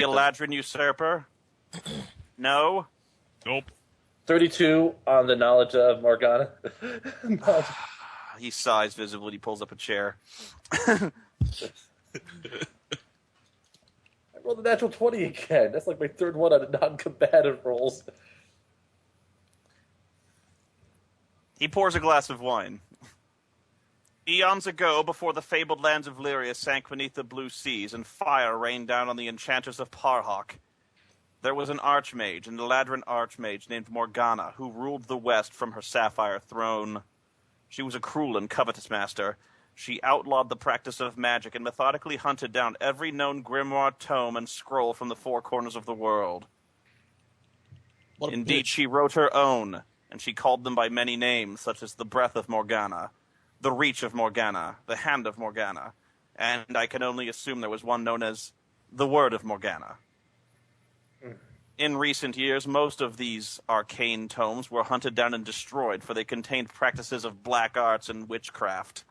Eladrin usurper? No? Nope. 32 on the knowledge of Morgana. He sighs visibly. He pulls up a chair. I rolled a natural 20 again. That's like my third one out of non-combative rolls. He pours a glass of wine. Eons ago, before the fabled lands of Lyria sank beneath the blue seas and fire rained down on the enchanters of Parhawk, there was an archmage, an Eladrin archmage named Morgana, who ruled the west from her sapphire throne. She was a cruel and covetous master. She outlawed the practice of magic and methodically hunted down every known grimoire, tome, and scroll from the four corners of the world. Indeed, she wrote her own, and she called them by many names, such as the Breath of Morgana, the Reach of Morgana, the Hand of Morgana, and I can only assume there was one known as the Word of Morgana. In recent years, most of these arcane tomes were hunted down and destroyed, for they contained practices of black arts and witchcraft.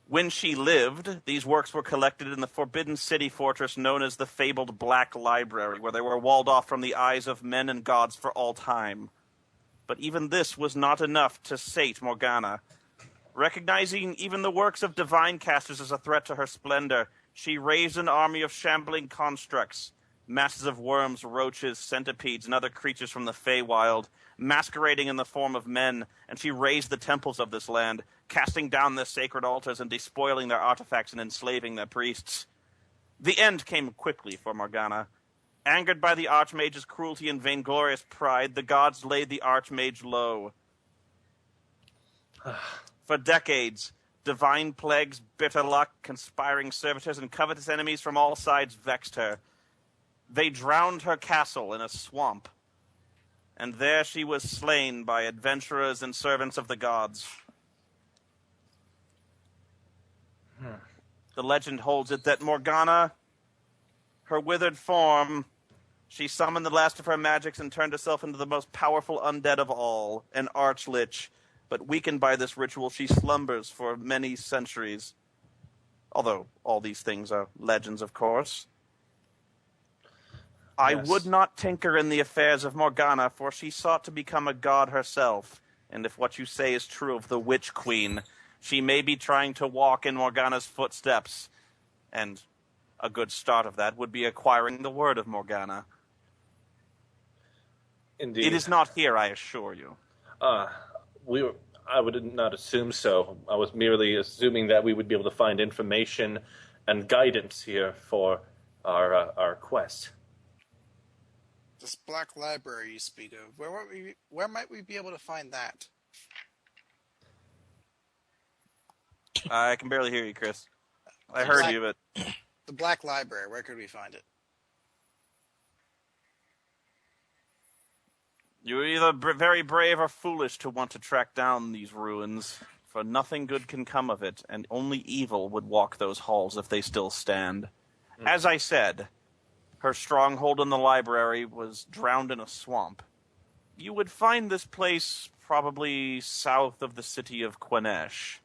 When she lived, these works were collected in the Forbidden City fortress known as the fabled Black Library, where they were walled off from the eyes of men and gods for all time. But even this was not enough to sate Morgana. Recognizing even the works of divine casters as a threat to her splendor, she raised an army of shambling constructs, masses of worms, roaches, centipedes, and other creatures from the Feywild, masquerading in the form of men, and she razed the temples of this land, casting down their sacred altars and despoiling their artifacts and enslaving their priests. The end came quickly for Morgana. Angered by the Archmage's cruelty and vainglorious pride, the gods laid the Archmage low. For decades, divine plagues, bitter luck, conspiring servitors, and covetous enemies from all sides vexed her. They drowned her castle in a swamp, and there she was slain by adventurers and servants of the gods. The legend holds it that Morgana, her withered form, she summoned the last of her magics and turned herself into the most powerful undead of all, an archlich. But weakened by this ritual, she slumbers for many centuries. Although all these things are legends, of course. I would not tinker in the affairs of Morgana, for she sought to become a god herself. And if what you say is true of the Witch Queen, she may be trying to walk in Morgana's footsteps. And a good start of that would be acquiring the word of Morgana. Indeed. It is not here, I assure you. I would not assume so. I was merely assuming that we would be able to find information and guidance here for our quest. This Black Library you speak of, where might we be able to find that? I can barely hear you, Chris. I heard you, but... The Black Library, where could we find it? You're either very brave or foolish to want to track down these ruins, for nothing good can come of it, and only evil would walk those halls if they still stand. As I said, her stronghold in the library was drowned in a swamp. You would find this place probably south of the city of Quenesh.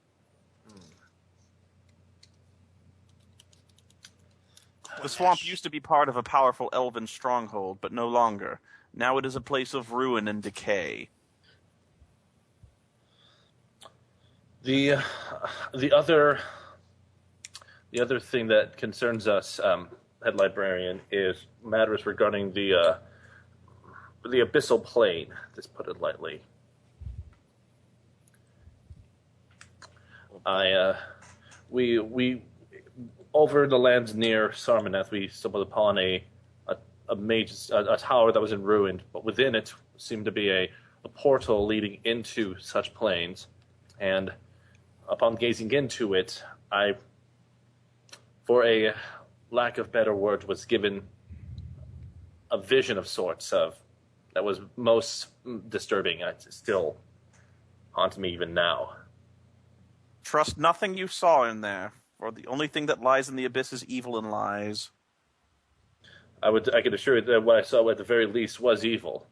The swamp used to be part of a powerful elven stronghold, but no longer. Now it is a place of ruin and decay. The other thing that concerns us, head librarian, is matters regarding the abyssal plane. Let's put it lightly. We over the lands near Sarmaneth, we stumbled upon a tower that was in ruin, but within it seemed to be a portal leading into such planes. And upon gazing into it, I, for a lack of better words, was given a vision of sorts that was most disturbing. It still haunts me even now. Trust nothing you saw in there, for the only thing that lies in the abyss is evil and lies. I can assure you that what I saw at the very least was evil.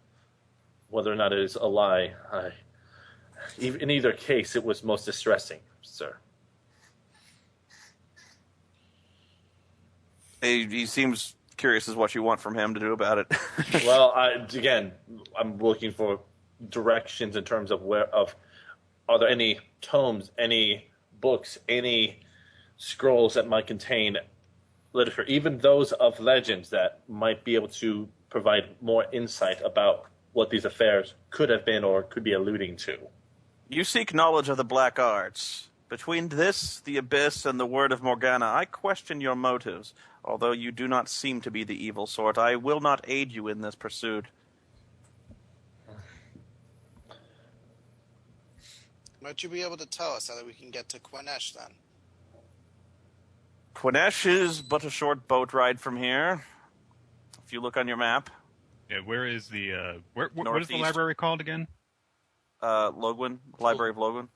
Whether or not it is a lie, in either case, it was most distressing, sir. He seems curious as what you want from him to do about it. Well, I'm looking for directions in terms of are there any tomes, any books, any scrolls that might contain literature, even those of legends that might be able to provide more insight about what these affairs could have been or could be alluding to. You seek knowledge of the black arts. Between this, the abyss, and the word of Morgana, I question your motives. Although you do not seem to be the evil sort, I will not aid you in this pursuit. Might you be able to tell us so that we can get to Quinesh then? Quinesh is but a short boat ride from here. If you look on your map. Yeah, where is the what is the Northeast. library called again? Logwyn, Library of Logwyn.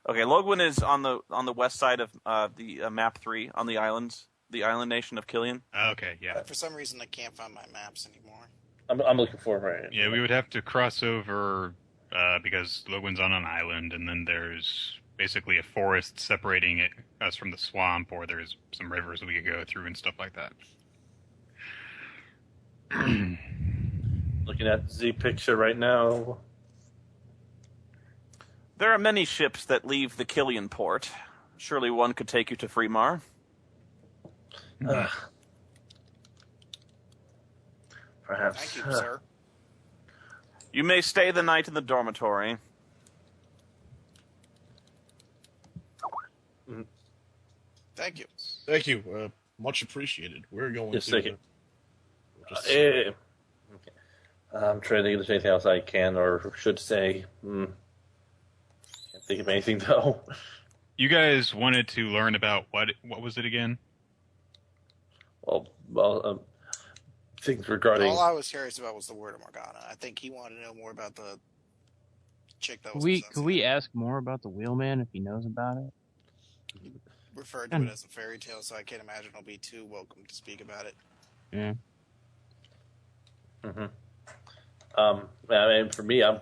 Okay, Logwyn is on the west side of the map 3 on the islands, the island nation of Killian. Okay, yeah. For some reason, I can't find my maps anymore. I'm looking for them right. Yeah, we would have to cross over because Logwyn's on an island, and then there's basically a forest separating us from the swamp, or there's some rivers we could go through and stuff like that. Looking at the picture right now. There are many ships that leave the Killian port. Surely one could take you to Freemar. Perhaps. Thank you, sir. You may stay the night in the dormitory. Thank you. Thank you. Much appreciated. We're going Yes, to... thank you. just- I'm trying to think if there's anything else I can or should say. Can't think of anything though. You guys wanted to learn about what was it again? Well, things regarding. All I was curious about was the word of Morgana. I think he wanted to know more about the chick that was Could we ask more about the wheelman if he knows about it? referred to it as a fairy tale, so I can't imagine he'll be too welcome to speak about it. Yeah. Mm-hmm. I mean, for me, I'm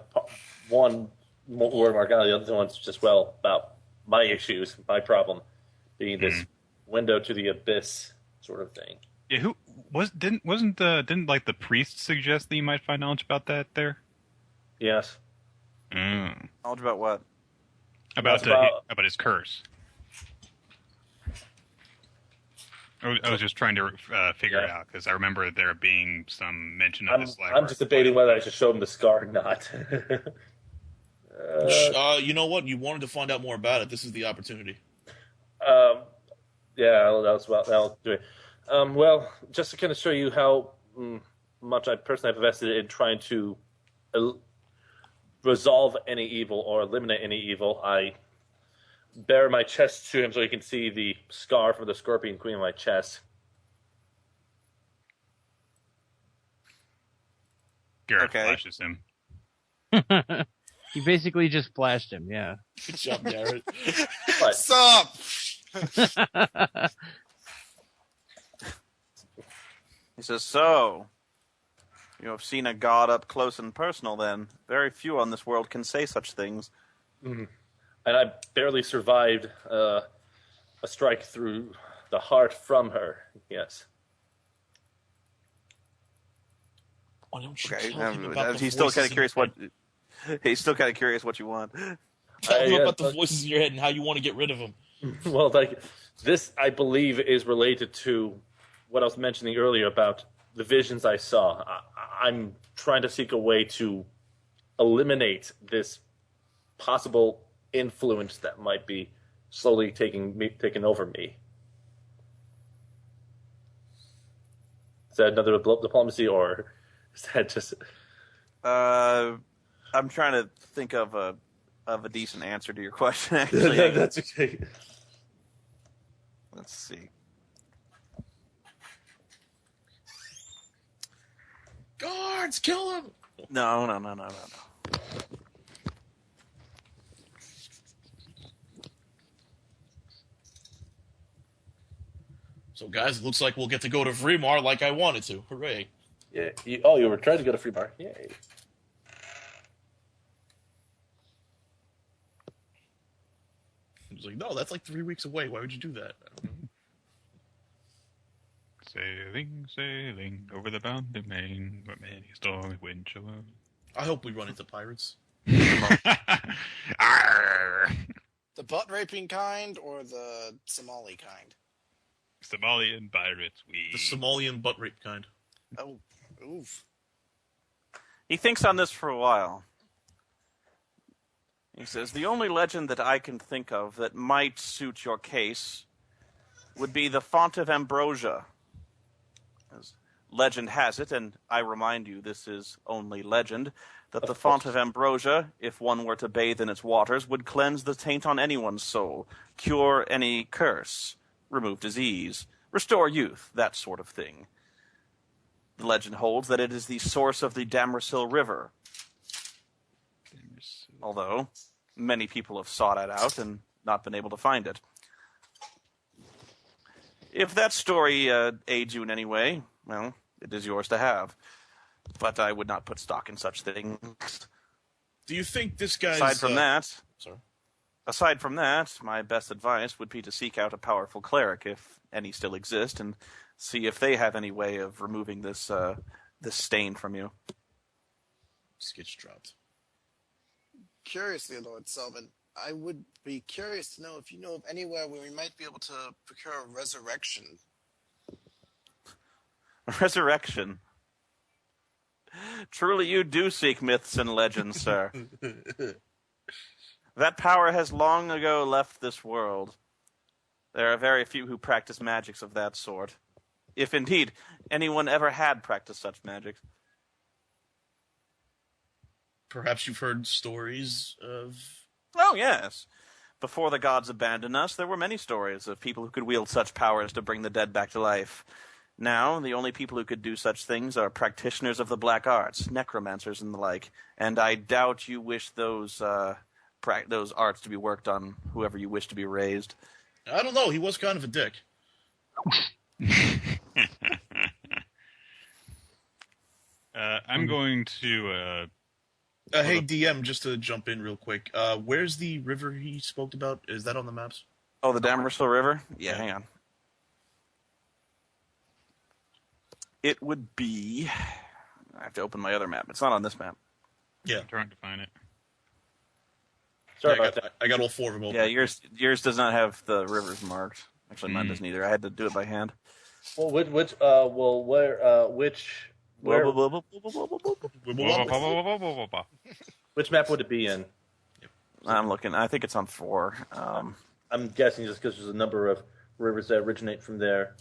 one word of Morgana. The other one's just about my issues, my problem being this window to the abyss sort of thing. Yeah, didn't like the priest suggest that you might find knowledge about that there? Yes. Mm. Knowledge about what? About his curse. I was just trying to figure it out because I remember there being some mention of this library. I'm just debating whether I should show him the scar or not. you know what? You wanted to find out more about it. This is the opportunity. Yeah, that'll do it. Well, just to kind of show you how much I personally have invested in trying to resolve any evil or eliminate any evil, I bare my chest to him so he can see the scar from the Scorpion Queen on my chest. Garrett Okay. flashes him. He basically just flashed him, yeah. Good job, Garrett. But Sup? He says, so, you have seen a god up close and personal then. Very few on this world can say such things. and I barely survived a strike through the heart from her. Yes. Why don't you Okay, tell him about the he's still kind voices of curious in your what. head? He's still kind of curious what you want. Tell him Yeah, about the but- voices in your head and how you want to get rid of them. Well, like this, I believe, is related to what I was mentioning earlier about the visions I saw. I'm trying to seek a way to eliminate this possible influence that might be slowly taking over me. Is that another diplomacy, or is that just? I'm trying to think of a decent answer to your question. Actually, That's okay. let's see. Guards, kill him! No. So, guys, it looks like we'll get to go to Fremar like I wanted to. Hooray. Yeah. You were trying to go to Freebar. Yay. He was like, no, that's like 3 weeks away. Why would you do that? I don't know. Sailing, sailing over the boundary main, where many a stormy wind shall blow. I hope we run into pirates. Arr! The butt raping kind or the Somali kind? Somalian pirates, we. The Somalian butt rape kind. Oh, oof. He thinks on this for a while. He says, the only legend that I can think of that might suit your case would be the Font of Ambrosia. As legend has it, and I remind you this is only legend, that the Font of Ambrosia, if one were to bathe in its waters, would cleanse the taint on anyone's soul, cure any curse, remove disease, restore youth, that sort of thing. The legend holds that it is the source of the Damrasil River, although many people have sought it out and not been able to find it. If that story aids you in any way, well, it is yours to have. But I would not put stock in such things. Do you think this guy's... Aside from that, my best advice would be to seek out a powerful cleric, if any still exist, and see if they have any way of removing this stain from you. Skitch dropped. Curiously, Lord Selvin, I would be curious to know if you know of anywhere where we might be able to procure a resurrection. Resurrection. Truly you do seek myths and legends, sir. That power has long ago left this world. There are very few who practice magics of that sort. If indeed anyone ever had practiced such magics. Perhaps you've heard stories of... Oh, yes. Before the gods abandoned us, there were many stories of people who could wield such powers to bring the dead back to life. Now, the only people who could do such things are practitioners of the black arts, necromancers and the like, and I doubt you wish those arts to be worked on whoever you wish to be raised. I don't know, he was kind of a dick. I'm going to... hey, DM, just to jump in real quick. Where's the river he spoke about? Is that on the maps? Oh, the Damrasil River? Yeah, hang on. It would be... I have to open my other map. It's not on this map. Yeah. I'm trying to find it. Sorry Yeah, about that. I got all four of them open. Yeah, yours does not have the rivers marked. Actually, mine doesn't either. I had to do it by hand. Well, which map would it be in? I'm looking. I think it's on 4. I'm guessing just because there's a number of rivers that originate from there.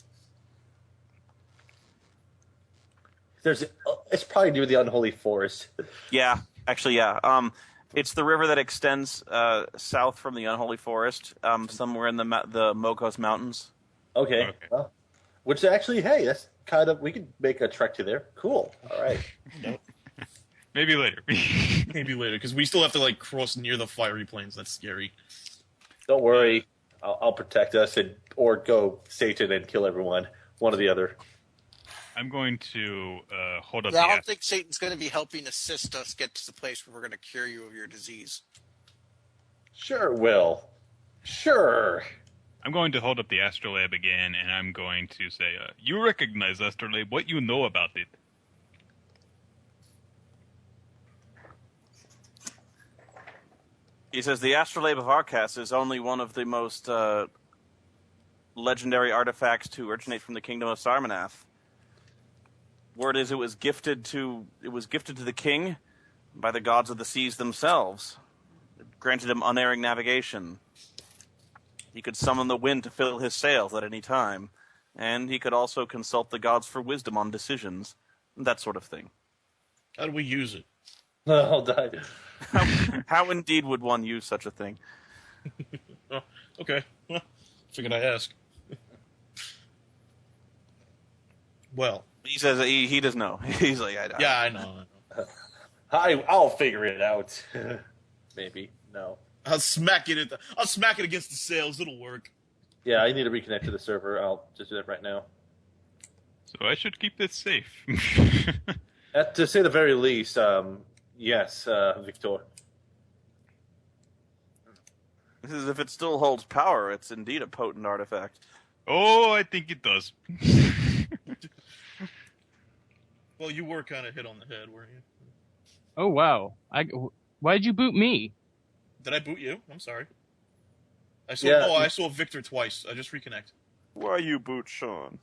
It's probably near the Unholy Forest. Yeah, actually, yeah. It's the river that extends south from the Unholy Forest, somewhere in the Mokos Mountains. Okay. Well, which actually, hey, that's kind of, we could make a trek to there. Cool. All right. Maybe later. Maybe later, because we still have to cross near the fiery plains. That's scary. Don't worry. I'll protect us or go Satan and kill everyone. One or the other. I'm going to hold up Yeah, I the... don't think Satan's going to be helping assist us get to the place where we're going to cure you of your disease. Sure will. Sure. I'm going to hold up the astrolabe again, and I'm going to say, you recognize astrolabe, what you know about it? He says the astrolabe of Arcas is only one of the most legendary artifacts to originate from the kingdom of Sarmanath. Word is it was gifted to the king by the gods of the seas themselves. It granted him unerring navigation. He could summon the wind to fill his sails at any time, and he could also consult the gods for wisdom on decisions, that sort of thing. How do we use it? I'll die. How indeed would one use such a thing? Oh, okay. Well, figured I ask. Well. He says he does know. He's like, Yeah, I know. I'll figure it out. Maybe. No. I'll smack it against the sails. It'll work. Yeah, I need to reconnect to the server. I'll just do that right now. So I should keep this safe. To say the very least, yes, Victor. This is if it still holds power. It's indeed a potent artifact. Oh, I think it does. Well, you were kind of hit on the head, weren't you? Oh wow! Why'd you boot me? Did I boot you? I'm sorry. I saw. Yeah. Oh, I saw Victor twice. I just reconnect. Why you boot Sean?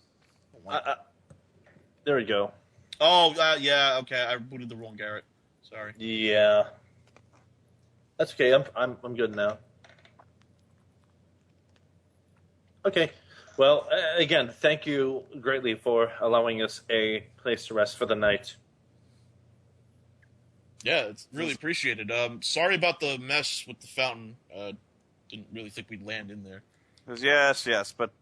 There we go. Oh, yeah. Okay, I booted the wrong Garrett. Sorry. Yeah. That's okay. I'm good now. Okay. Well, again, thank you greatly for allowing us a place to rest for the night. Yeah, it's really appreciated. Sorry about the mess with the fountain. Didn't really think we'd land in there. Yes, but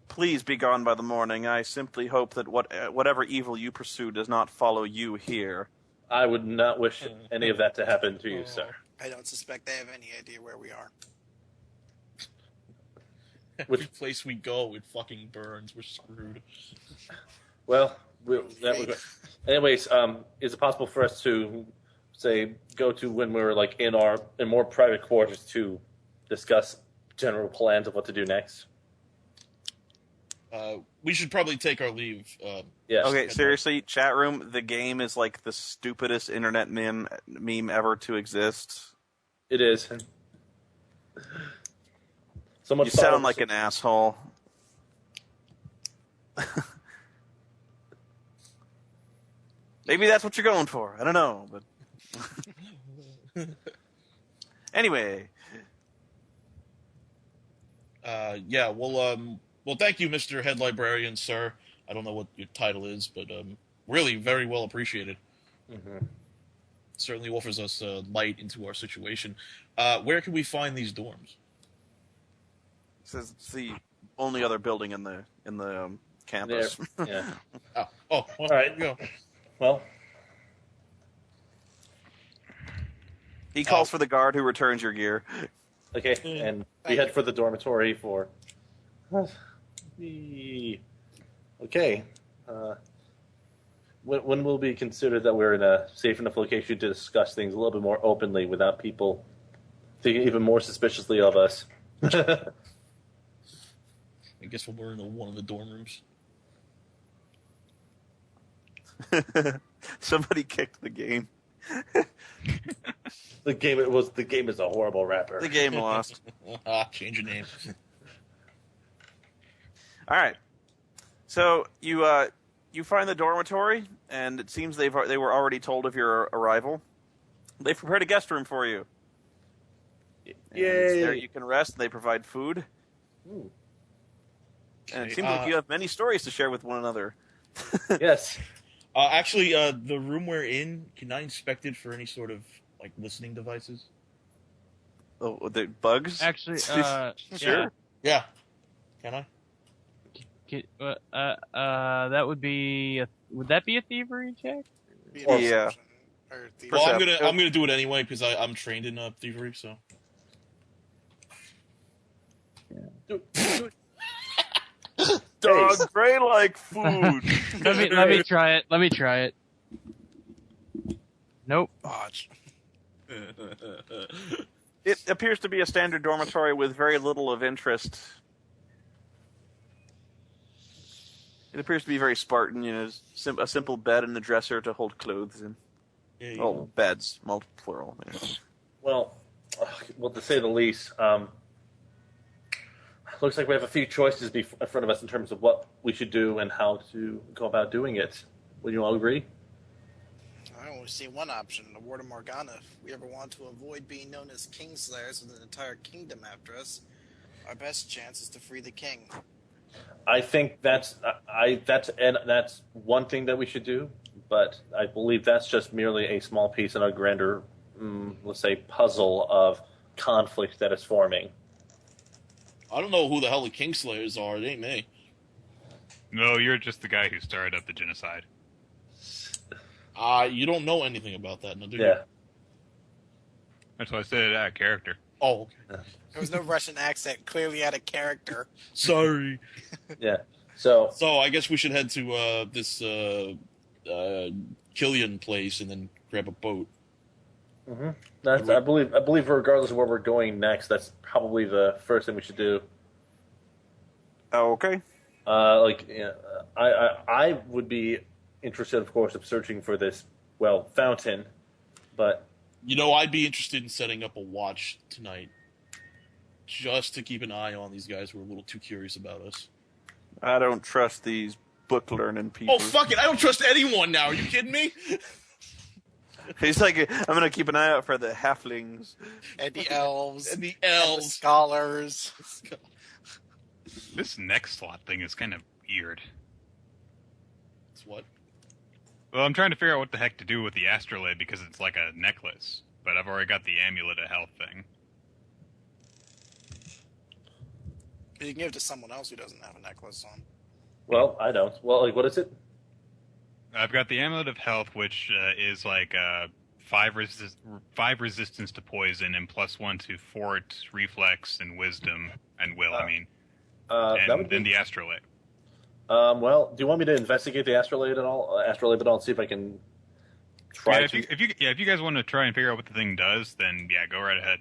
please be gone by the morning. I simply hope that whatever evil you pursue does not follow you here. I would not wish any of that to happen to you, sir. I don't suspect they have any idea where we are. Every place we go, it fucking burns. We're screwed. Well, anyways, is it possible for us to say go to when we're like in more private quarters to discuss general plans of what to do next? We should probably take our leave. Yes. Okay, seriously, chat room, the game is like the stupidest internet meme ever to exist. It is. So much You sound like an asshole. Maybe that's what you're going for. I don't know, but anyway. Yeah. Well, thank you, Mr. Head Librarian, sir. I don't know what your title is, but really very well appreciated. Mm-hmm. Certainly offers us light into our situation. Where can we find these dorms? Says it's the only other building in the campus. Yeah. Oh, well, All right. There you go. Well, He calls for the guard who returns your gear. okay, and we head for the dormitory for. Okay. When will be considered that we're in a safe enough location to discuss things a little bit more openly without people thinking even more suspiciously of us? I guess when we're in one of the dorm rooms. Somebody kicked the game. The game is a horrible rapper. The game lost. Change your name. All right. So you find the dormitory, and it seems they were already told of your arrival. They've prepared a guest room for you. And it's there you can rest. And they provide food. Ooh. And it seems like you have many stories to share with one another. Yes. Actually, the room we're in, can I inspect it for any sort of like listening devices? Oh, the bugs? Actually, Sure. Yeah. Can I? That would be. Would that be a thievery check? Yeah. Well, I'm gonna do it anyway because I'm trained in thievery. So. Dog, Gray like food. Let me try it. Nope. Bodge. It appears to be a standard dormitory with very little of interest. It appears to be very Spartan, a simple bed and a dresser to hold clothes in. Oh, beds, multiple plural. Yeah. Well, to say the least, looks like we have a few choices in front of us in terms of what we should do and how to go about doing it. Would you all agree? I only see one option, the Ward of Morgana. If we ever want to avoid being known as Kingslayers with an entire kingdom after us, our best chance is to free the king. I think that's one thing that we should do, but I believe that's just merely a small piece in a grander, let's say, puzzle of conflict that is forming. I don't know who the hell the Kingslayers are. It ain't me. No, you're just the guy who started up the genocide. You don't know anything about that, no, do you? Yeah. That's why I said it out of character. Oh, okay. There was no Russian accent, clearly out of character. Sorry. Yeah. So I guess we should head to this Killian place and then grab a boat. mm-hmm. I believe regardless of where we're going next, that's probably the first thing we should do. Okay. I would be interested, of course, of searching for this, well, fountain. But I'd be interested in setting up a watch tonight, just to keep an eye on these guys who are a little too curious about us. I don't trust these book learning people. Oh, fuck it! I don't trust anyone now. Are you kidding me? He's like, I'm gonna keep an eye out for the halflings. And the elves. And the And the elves. scholars. This next slot thing is kind of weird. It's what? Well, I'm trying to figure out what the heck to do with the astrolabe because it's like a necklace, but I've already got the amulet of health thing. You can give it to someone else who doesn't have a necklace on. well, I don't. Well, like, what is it? I've got the amulet of health, which is like 5 resistance to poison and +1 to fort, reflex, and wisdom and will. that And would then be. the astrolabe. Well, do you want me to investigate the astrolabe at all? And see if I can try Yeah, to. if you guys want to try and figure out what the thing does, then yeah, go right ahead.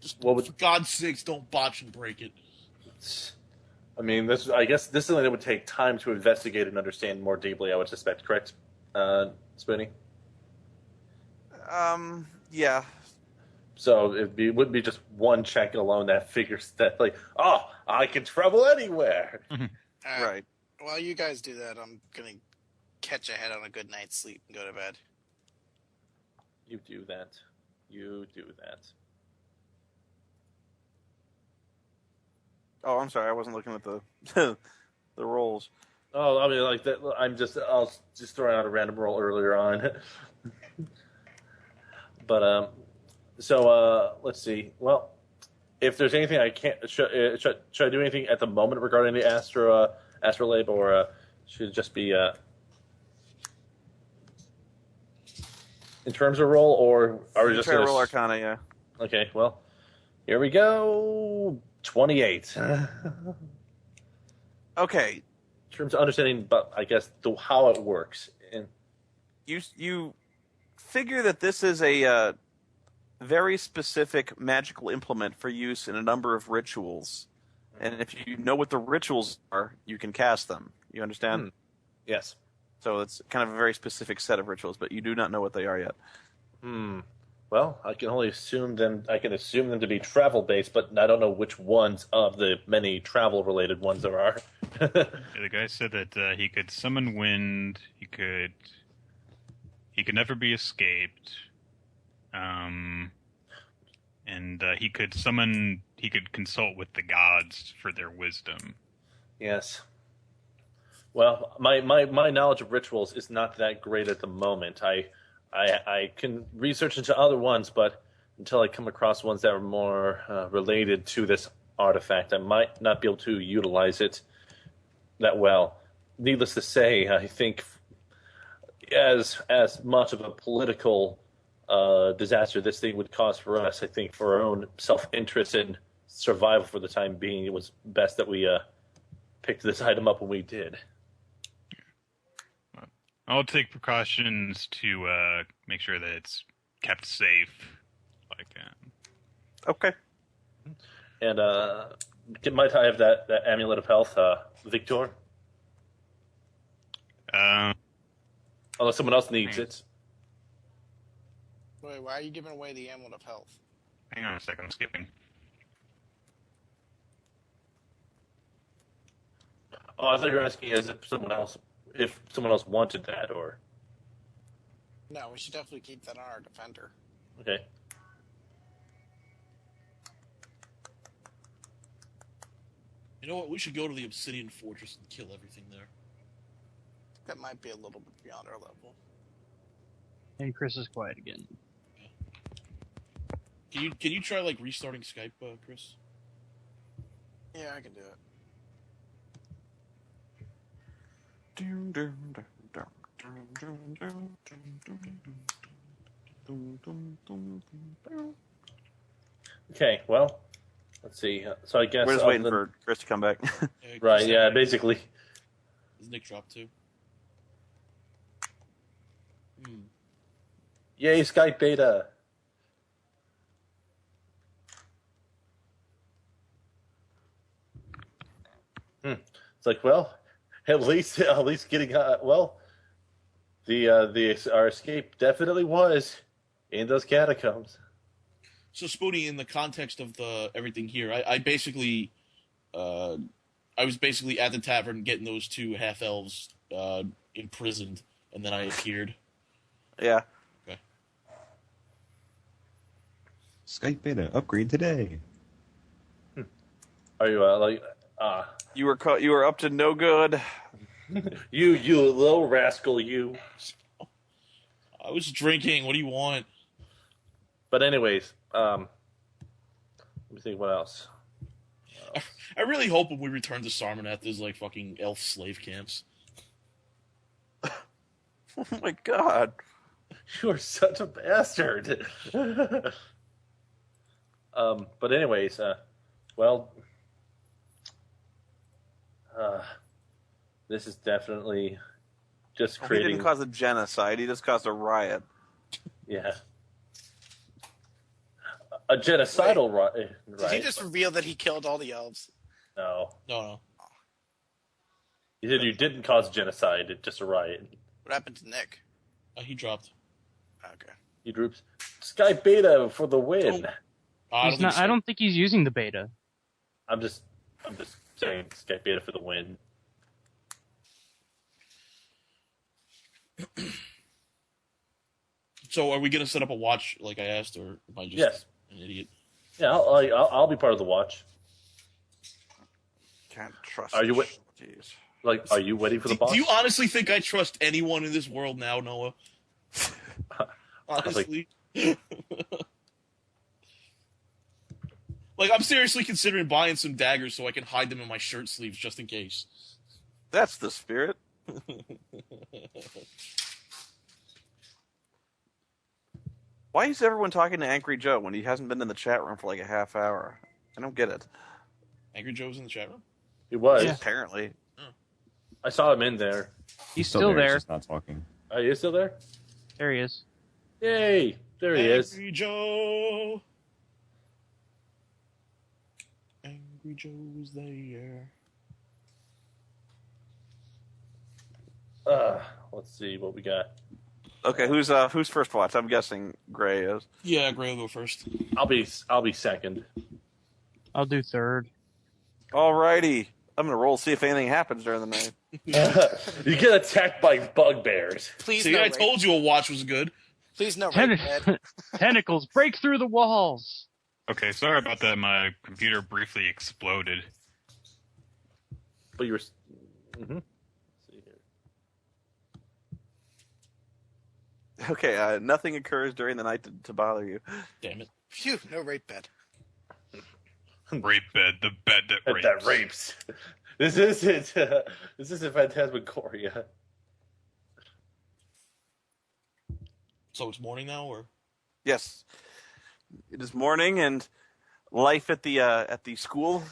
Just What would- for God's sakes, don't botch and break it. I mean, I guess this is something that would take time to investigate and understand more deeply. I would suspect, correct, Spoony? Yeah. So it would be just one check alone that figures that, like, oh, I can travel anywhere. Right. While you guys do that, I'm gonna catch a head on a good night's sleep and go to bed. You do that. You do that. Oh, I'm sorry. I wasn't looking at the the rolls. Oh, I mean, like that. I was just throwing out a random roll earlier on. But let's see. Well, if there's anything I can't, should I do anything at the moment regarding the astrolabe, or should it just be in terms of roll, or are we just Try to gonna roll Arcana, yeah. Okay, well, here we go. 28. Okay. In terms of understanding, but I guess how it works. And You figure that this is a very specific magical implement for use in a number of rituals. And if you know what the rituals are, you can cast them. You understand? yes. So it's kind of a very specific set of rituals, but you do not know what they are yet. Well, I can only assume them. I can assume them to be travel based, but I don't know which ones of the many travel related ones there are. Yeah, the guy said that he could summon wind. He could never be escaped. And he could summon. He could consult with the gods for their wisdom. Yes. Well, my knowledge of rituals is not that great at the moment. I can research into other ones, but until I come across ones that are more related to this artifact, I might not be able to utilize it that well. Needless to say, I think as much of a political disaster this thing would cause for us, I think for our own self-interest and survival for the time being, it was best that we picked this item up when we did. I'll take precautions to make sure that it's kept safe. Okay. And might I have that amulet of health, Victor? Unless someone else needs it. Wait, why are you giving away the amulet of health? Hang on a second, I'm skipping. Oh, I thought you were asking if someone else wanted that, or No, we should definitely keep that on our defender. okay. You know what? We should go to the Obsidian Fortress and kill everything there. That might be a little bit beyond our level. And Chris is quiet again. Can you try like restarting Skype, Chris? Yeah, I can do it. Okay, well, let's see. So I guess We're just other waiting than- for Chris to come back. Chris, Right? Yeah, basically. Is Nick dropped too? Yay, Skype beta. It's like, well, at least getting well. Our escape definitely was in those catacombs. So Spoony, in the context of the everything here, I basically, I was basically at the tavern getting those two half elves imprisoned, and then I appeared. Yeah. Okay. Skype beta upgrade today. Are you You were up to no good. you little rascal, you? I was drinking. What do you want? But anyways, let me think. What else? I really hope when we return to Sarmonath, there's like fucking elf slave camps. Oh my god. You're such a bastard. But anyways, this is definitely just He creating. didn't cause a genocide. He just caused a riot. Yeah. A genocidal Did right? he just reveal that he killed all the elves? No. No. You said you didn't cause genocide, it's just a riot. What happened to Nick? He dropped. Okay. You groups. Sky Beta for the win. I He's not, I don't think he's using the beta. I'm just saying Sky Beta for the win. So, are we gonna set up a watch like I asked, or am I just Yes. an idiot? Yeah, I'll be part of the watch. Can't trust. Are you this wi- shit. Jeez. Like, are you waiting for the boss? Do you honestly think I trust anyone in this world now, Noah? Honestly. Like, I'm seriously considering buying some daggers so I can hide them in my shirt sleeves just in case. That's the spirit. Why is everyone talking to Angry Joe when he hasn't been in the chat room for like a half hour? I don't get it. Angry Joe's in the chat room? He was. Yeah. Apparently. I saw him in there. He's still He's there. just not talking. Are you still there? There he is. Yay! There he is. Angry Joe. Angry Joe's there. Let's see what we got. Okay, who's first watch? I'm guessing Gray is. Yeah, Gray will go first. I'll be second. I'll do third. Alrighty. I'm gonna roll see if anything happens during the night. You get attacked by bugbears. Please See, no I rape. told you a watch was good. Please no rape, Ed. Tentacles break through the walls. Okay, sorry about that. My computer briefly exploded. But you were. Mm-hmm. See here. Okay, nothing occurs during the night to bother you. Damn it. Phew, no rape bed. Rape bed, the bed that rapes. That rapes. This isn't. This isn't Phantasmagoria. So it's morning now, or? Yes, it is morning, and life at the school,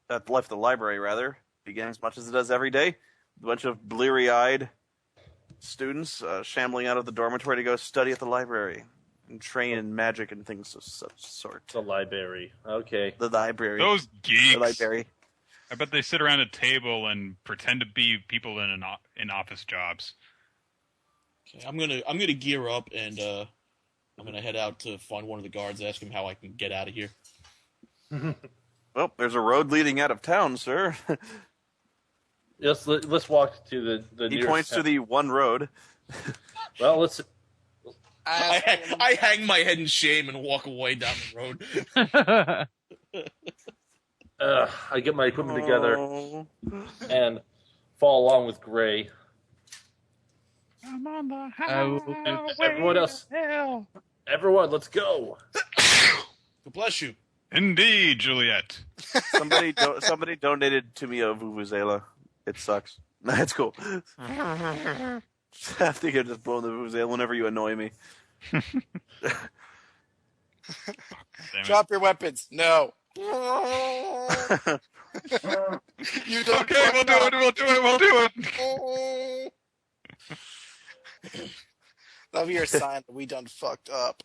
life at the library rather, begins much as it does every day. A bunch of bleary-eyed students shambling out of the dormitory to go study at the library and train in magic and things of such sort. The library. Okay. The library. Those geeks. The library. I bet they sit around a table and pretend to be people in office jobs. Okay, I'm gonna gear up and I'm gonna head out to find one of the guards, ask him how I can get out of here. Well, there's a road leading out of town, sir. Yes. Let's walk to the. He nearest points to town. the one road. Well, let's. I hang my head in shame and walk away down the road. I get my equipment together Oh. and follow along with Gray. I'm on the I will do Everyone else. Everyone, let's go. God bless you. Indeed, Juliet. Somebody donated to me a vuvuzela. It sucks. That's cool. I think I'm just blowing the vuvuzela whenever you annoy me. Damn it. Drop your weapons. No. You don't. Okay, we'll do it. That'll be your sign that we done fucked up.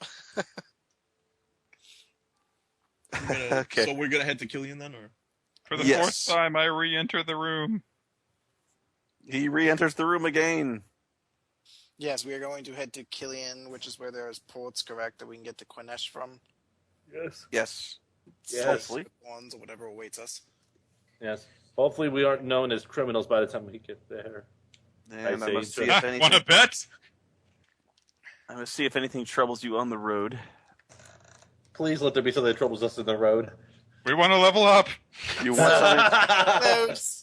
Okay. So we're gonna head to Killian then, or? For the Yes. fourth time, I re-enter the room. He re-enters the room again. Yes, we are going to head to Killian, which is where there's ports, correct, that we can get to Quinesh from. Yes. Yes. Yes. Hopefully. Ones or whatever awaits us. Yes. Hopefully we aren't known as criminals by the time we get there. And I say must see just- if anything. Want to bet? I must see if anything troubles you on the road. Please let there be something that troubles us in the road. We want to level up. You want something? Close.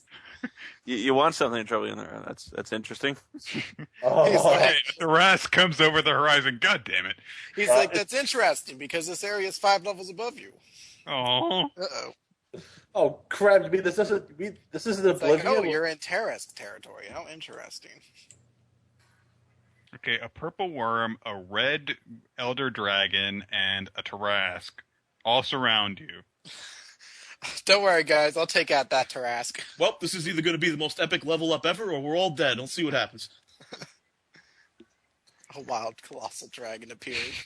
You want something to trouble you on the road? That's interesting. Oh, He's like- Hey, the Ras comes over the horizon. God damn it. He's like, that's interesting because this area is 5 levels above you. Oh. Uh-oh. oh crap! This isn't It's like, Oblivion. oh, you're in Terrask territory. How interesting. Okay, a purple worm, a red elder dragon, and a Tarask all surround you. Don't worry, guys. I'll take out that Terrask. Well, this is either going to be the most epic level up ever, or we're all dead. Let's see what happens. A wild colossal dragon appears.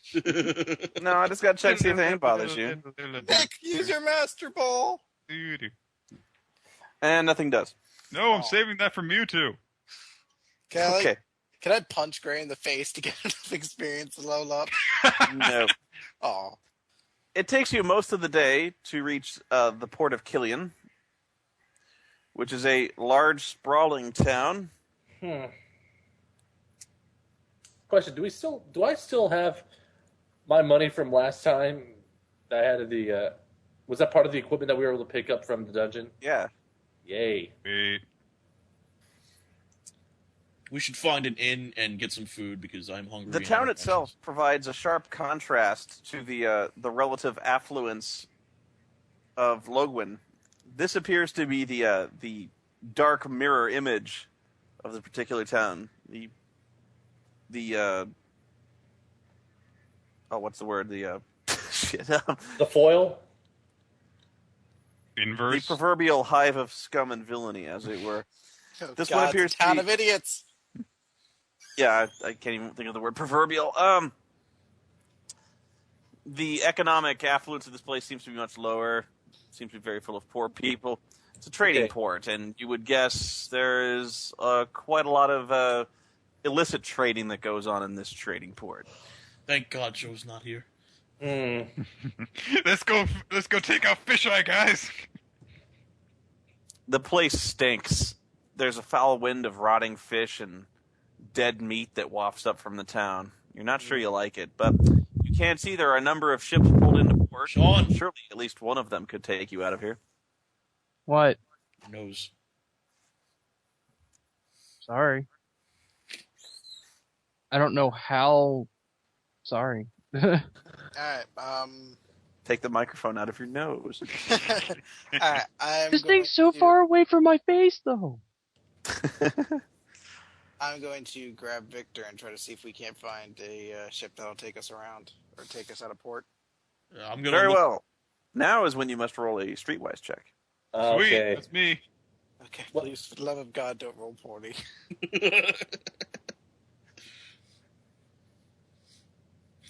No, I just gotta check see if anything bothers you, Nick, use your Master Ball. and nothing does. No, I'm Oh. saving that for Mewtwo. Okay. Can I punch Gray in the face to get enough experience to level up? No. Oh, It takes you most of the day to reach the port of Killian, which is a large, sprawling town. Question: Do I still have my money from last time that I had at the? Was that part of the equipment that we were able to pick up from the dungeon? Yeah. Yay! Wait. We should find an inn and get some food because I'm hungry. The and town I have itself provides a sharp contrast to the relative affluence of Logwyn. This appears to be the dark mirror image of the particular town. What's the word? Shit. The foil. The Inverse. proverbial hive of scum and villainy, as it were. oh This God, one it's appears a to town be- of idiots. Yeah, I can't even think of the word proverbial. The economic affluence of this place seems to be much lower. Seems to be very full of poor people. It's a trading Okay. port, and you would guess there is quite a lot of illicit trading that goes on in this trading port. Thank God Joe's not here. Let's go take out Fisheye, guys. The place stinks. There's a foul wind of rotting fish and dead meat that wafts up from the town. You're not sure you like it, but you can see there are a number of ships pulled into port. Sean! Surely at least one of them could take you out of here. What? Your nose. Sorry. I don't know how. Sorry. All right. Take the microphone out of your nose. All right. This thing's so far away from my face, though. I'm going to grab Victor and try to see if we can't find a ship that'll take us around or take us out of port. I'm gonna Very look- well. Now is when you must roll a streetwise check. Sweet, Okay. that's me. Okay, What- please, for the love of God, don't roll poorly.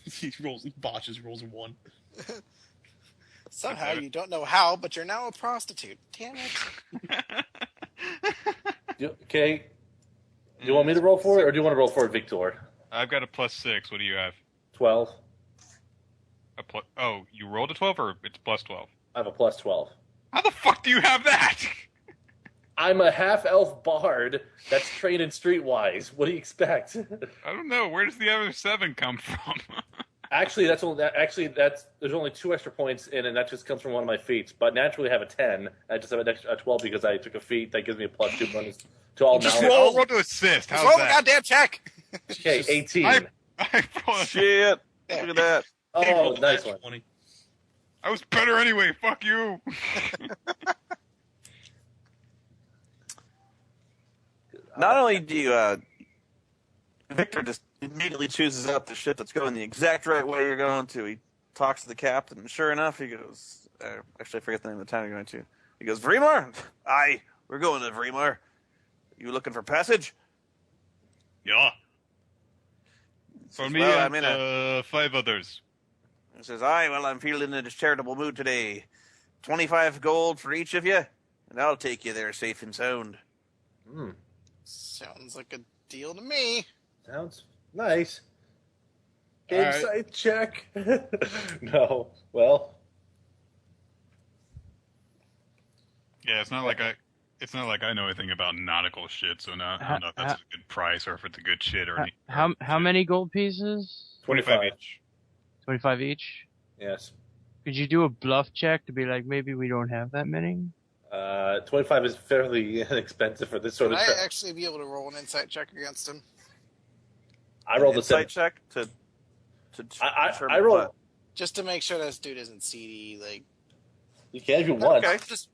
he botches, rolls a 1. Somehow you don't know how, but you're now a prostitute. Damn it! Okay. Do you want me to roll for it, or do you want to roll for it, Victor? I've got a +6. What do you have? 12. Oh, you rolled a 12 or it's +12? I have a plus 12. How the fuck do you have that? I'm a half-elf bard that's trained in streetwise. What do you expect? I don't know. Where does the other 7 come from? Actually, there's only 2 extra points in, and that just comes from one of my feats. But naturally, I have a 10. I just have an extra 12 because I took a feat that gives me a +2 bonus to all Just knowledge. roll. Roll to assist. Just How's roll the that? goddamn check! Okay, 18. Shit! Look at that. Oh, nice one. 20. I was better anyway. Fuck you. Not only do you, Victor just immediately chooses out the ship that's going the exact right way you're going to. He talks to the captain, and sure enough, he goes, actually, I forget the name of the town you're going to. He goes, Vreemar? Aye, we're going to Vreemar. You looking for passage? Yeah. He For says, me well, and I'm in 5 others. He says, aye, well, I'm feeling in a charitable mood today. 25 gold for each of you, and I'll take you there safe and sound. Hmm. Sounds like a deal to me. Sounds Nice. All right. Insight check. No. Well. Yeah, it's not like I know anything about nautical shit, so I don't know if that's a good price or if it's a good shit or anything. How many gold pieces? 25 each. 25 each. Yes. Could you do a bluff check to be like, maybe we don't have that many? 25 is fairly inexpensive for this sort Would of I trip. actually be able to roll an insight check against him? I rolled a insight 7. check to I determine rolled. what? Just to make sure this dude isn't seedy. Like, You can if you want. Okay. just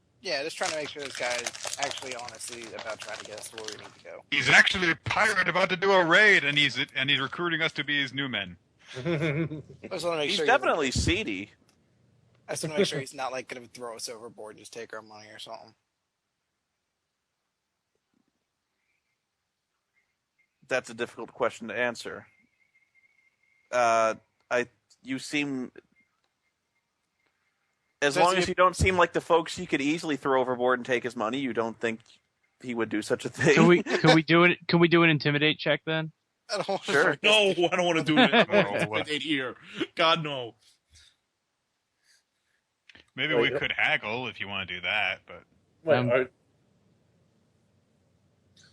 trying to make sure this guy is actually honestly about trying to get us to where we need to go. He's actually a pirate about to do a raid, and he's recruiting us to be his new men. I just want to make He's sure definitely seedy. I just want to make sure he's not like going to throw us overboard and just take our money or something. That's a difficult question to answer. You seem, as long as you don't seem like the folks he could easily throw overboard and take his money, you don't think he would do such a thing. Can we do it? Can we do an intimidate check then? I don't want Sure. No, I don't want to do it. No. Here. God, no. Maybe we could haggle if you want to do that, but Wait,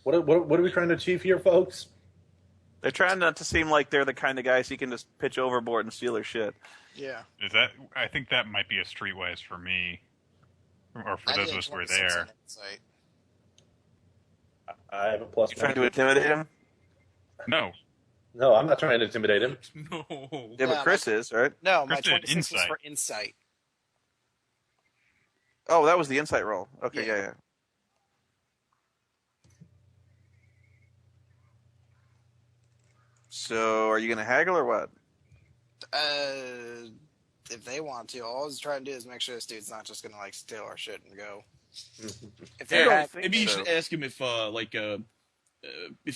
what are we trying to achieve here, folks? They're trying not to seem like they're the kind of guys he can just pitch overboard and steal their shit. Yeah. is that? I think that might be a streetwise for me, or for those of us who were there. Insight. I have a plus. You trying to intimidate him? No, No, I'm not trying to intimidate him. No. Yeah, but Chris is, right? No, my Chris did 26 was insight. for insight. Oh, that was the insight roll. Okay, Yeah. yeah. So, are you going to haggle or what? If they want to, all I was trying to do is make sure this dude's not just going to like steal our shit and go. If they don't had, think Maybe you so. should ask him if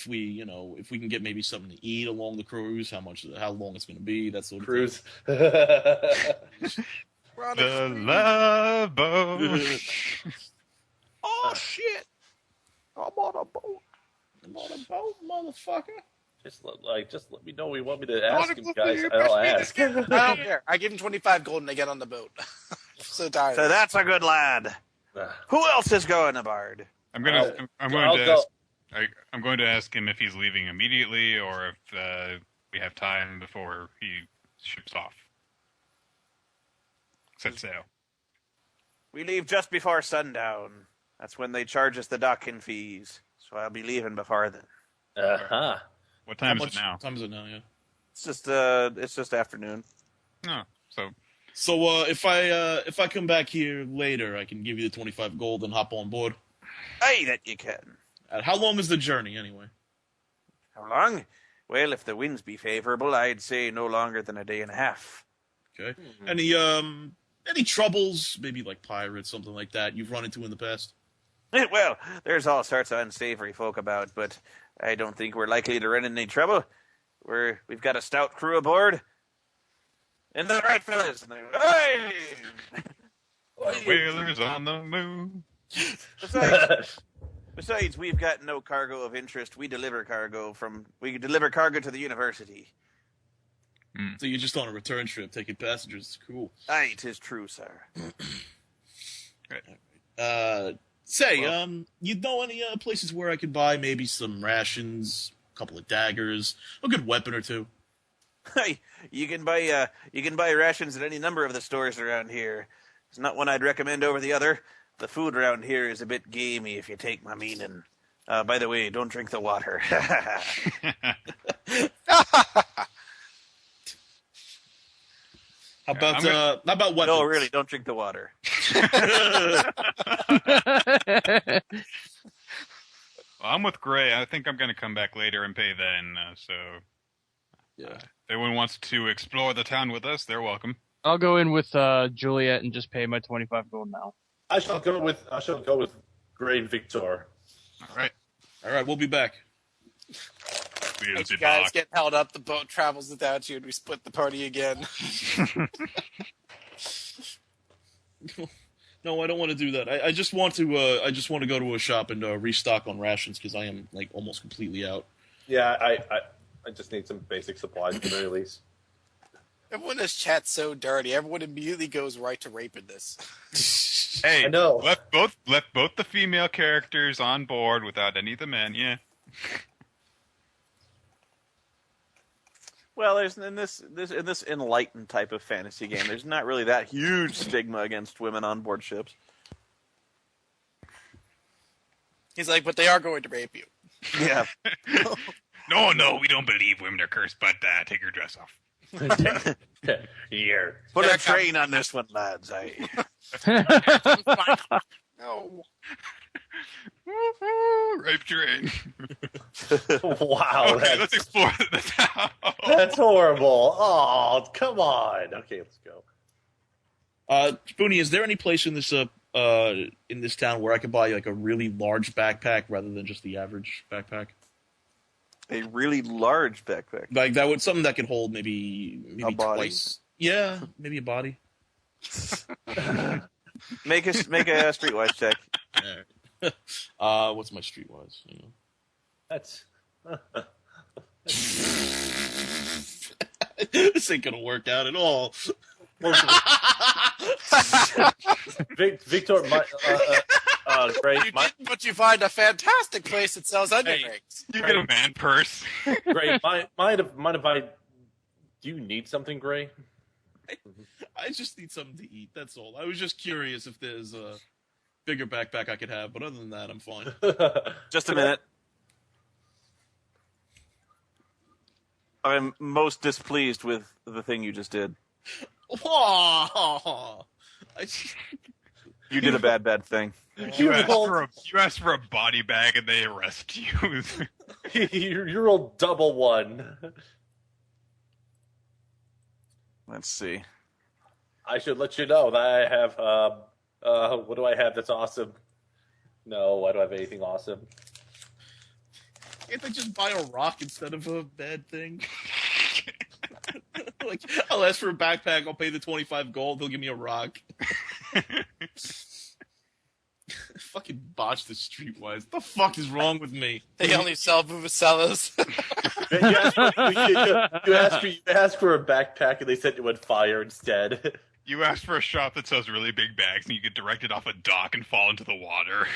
we can get maybe something to eat along the cruise, how long it's going to be, that sort of Cruise. we're on a the cruise. love boat. Oh shit! I'm on a boat. thing. I'm on a boat, motherfucker. just let me know what you want me to ask him, Article guys. for your I'll best ask. I don't care. I give him 25 gold and I get on the boat. So tired. So that's a good lad. Who else is going aboard? I'm going to I'll I'm going to ask him if he's leaving immediately or if we have time before he ships off. Set sail. We leave just before sundown. That's when they charge us the docking fees. So I'll be leaving before then. Uh-huh. What time is it now? Time is it now? Yeah. It's just afternoon. No. So So if I come back here later, I can give you the 25 gold and hop on board. Aye, that you can. How long is the journey anyway? How long? Well, if the winds be favorable, I'd say no longer than a day and a half. Okay. Any troubles? Maybe like pirates, something like that you've run into in the past? Well, there's all sorts of unsavory folk about, but I don't think we're likely to run into any trouble. We've got a stout crew aboard. And the right fellas. Hey! whalers on the moon. Besides, we've got no cargo of interest. We deliver cargo to the university. So you're just on a return trip, taking passengers. Cool. Aye, 'tis true, sir. You know any places where I could buy maybe some rations, a couple of daggers, a good weapon or two? Hey, you can buy rations at any number of the stores around here. There's not one I'd recommend over the other. The food around here is a bit gamey, if you take my meaning. By the way, don't drink the water. How about weapons? No, really, don't drink the water. Well, I'm with Gray. I think I'm going to come back later and pay then. Yeah. If anyone wants to explore the town with us, they're welcome. I'll go in with Juliet and just pay my 25 gold now. I shall go with Great Victor. All right. All right, we'll be back. We'll As be you guys back. get held up, the boat travels without you, and we split the party again. No, I don't want to do that. I just want to. I just want to go to a shop and restock on rations because I am like almost completely out. Yeah, I just need some basic supplies at the very least. Everyone in this chat's so dirty. Everyone immediately goes right to raping this. Hey, I know. left both the female characters on board without any of the men. Yeah. Well, there's in this enlightened type of fantasy game, there's not really that huge stigma against women on board ships. He's like, but they are going to rape you. Yeah. No, we don't believe women are cursed, but take your dress off. Here. Put a train on this one, lads. No. Rape train. Wow, Okay, let's explore the town. that's horrible. Oh, come on. Okay, let's go. Spoony, is there any place in this town where I could buy like a really large backpack rather than just the average backpack? A really large backpack. Like that would something that could hold maybe A body. twice. Yeah, maybe a body. Make a streetwise check. What's my streetwise? You know. That's This ain't gonna work out at all. Victor. Great. You didn't, but you find a fantastic place that sells onion Hey. rings. You get a man purse. Great. Mind if I? Do you need something, Gray? I just need something to eat. That's all. I was just curious if there's a bigger backpack I could have, but other than that, I'm fine. Just a minute. I'm most displeased with the thing you just did. You did a bad thing. You asked for a body bag and they arrest you. you rolled double one. Let's see. I should let you know that I have. What do I have that's awesome? No, why do I have anything awesome? Can't I just buy a rock instead of a bad thing? Like, I'll ask for a backpack, I'll pay the 25 gold, they'll give me a rock. Fucking botched the streetwise. What the fuck is wrong with me? They only sell Vuvuzelas. You asked for a backpack and they sent you on fire instead. You asked for a shop that sells really big bags and you get directed off a dock and fall into the water.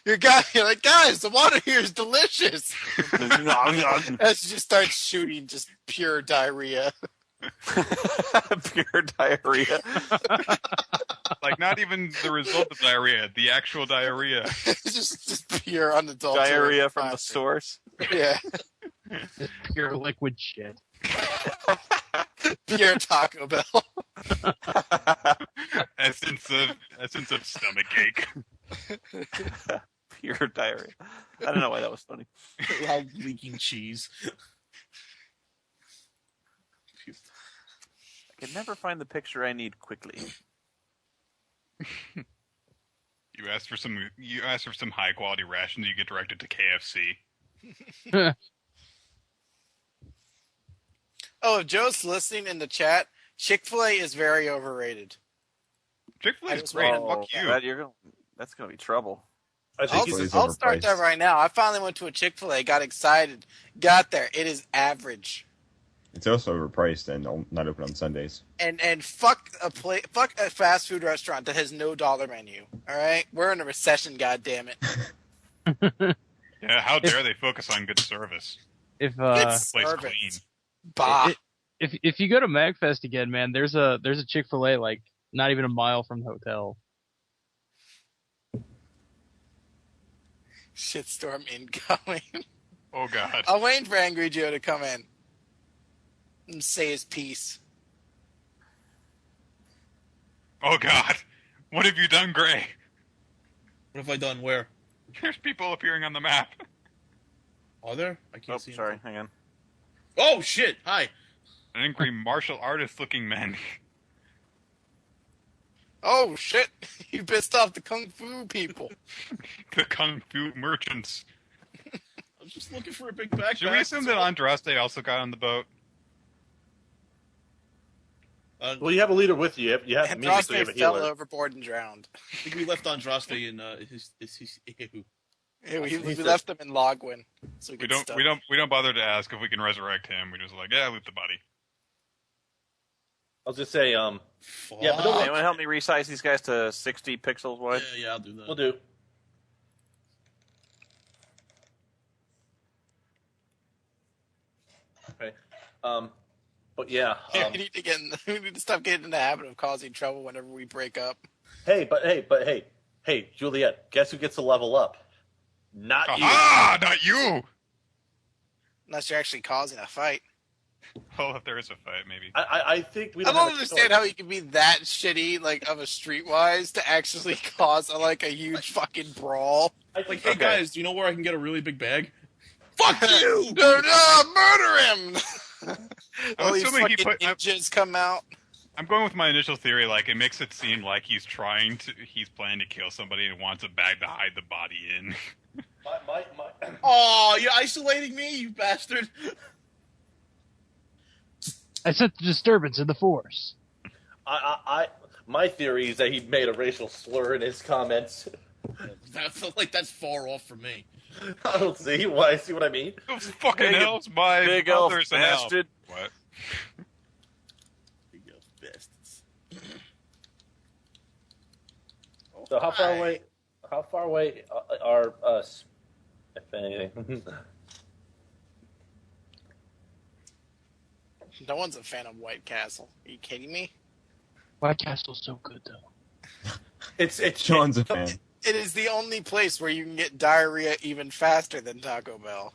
You're like, guys, the water here is delicious. As you just start shooting just pure diarrhea. Pure diarrhea. Like, not even the result of diarrhea, the actual diarrhea. just pure unadulterated Diarrhea from the plastic. source. Yeah. Pure liquid shit. Pure Taco Bell. essence of stomach ache. Pure diarrhea. I don't know why that was funny. Loud leaking cheese. I can never find the picture I need quickly. You asked for some high quality rations, you get directed to KFC. Oh, if Joe's listening in the chat, Chick-fil-A is very overrated. Chick-fil-A I is just great. want- Fuck you. That's gonna be trouble. I think Chick-fil-A is I'll start that overpriced. right now. I finally went to a Chick-fil-A, got excited, got there. It is average. It's also overpriced and not open on Sundays. And fuck a fast food restaurant that has no dollar menu. All right, we're in a recession. God damn it! Yeah, how dare they focus on good service? If It's Place service. clean. Bah. if you go to MagFest again, man, there's a Chick-fil-A like not even a mile from the hotel. Shitstorm incoming. Oh god. I'm waiting for Angry Joe to come in and say his piece. Oh god. What have you done, Gray? What have I done? Where? There's people appearing on the map. Are there? I Oh, can't see sorry. anything. Hang on. Oh, shit! Hi! Angry martial artist looking men. Oh shit! You pissed off the kung fu people. The kung fu merchants. I was just looking for a big backpack. Should we assume that Andraste also got on the boat? Well, you have a leader with you. You have And me, so you have a Prostrate fell healer. overboard and drowned. I think we left Andraste in his ew. Yeah, we left them in Logwin, so we don't bother to ask if we can resurrect him. We just like, yeah, loot the body. I was just say, yeah, but Fuck. Anyone help me resize these guys to 60 pixels wide? Yeah, I'll do that. we'll do. Okay. But yeah. we need to stop getting in the habit of causing trouble whenever we break up. Hey, Juliet, guess who gets to level up? Not you. Ah, not you! Unless you're actually causing a fight. Well, if there is a fight, maybe. I think we I don't don't have a understand choice. how you can be that shitty, like, of a streetwise to actually cause a huge fucking brawl. Like, hey Okay. guys, do you know where I can get a really big bag? Fuck you! No, murder him! All these assuming he fucking put- ninjas come out. I'm going with my initial theory. Like, it makes it seem like he's planning to kill somebody and wants a bag to hide the body in. My Oh, you're isolating me, you bastard! I sent the disturbance in the force. my theory is that he made a racial slur in his comments. That's far off from me. I don't see why. See what I mean? Those fucking Big- elves, my Big elf brothers and elves. bastard. What? Big elf bastards. So how far away? How far away are us, if anything? No one's a fan of White Castle. Are you kidding me? White Castle's so good though. it's Sean's a fan. It is the only place where you can get diarrhea even faster than Taco Bell.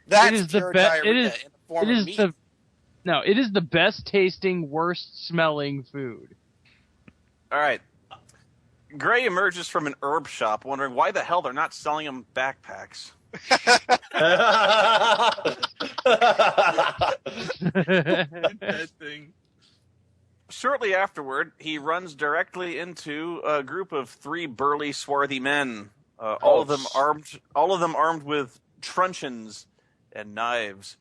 That's is the pure be- diarrhea it is- in the form it of is meat. it is the best tasting, worst smelling food. All right. Gray emerges from an herb shop, wondering why the hell they're not selling him backpacks. That thing. Shortly afterward, he runs directly into a group of 3 burly, swarthy men. All of them armed with truncheons and knives.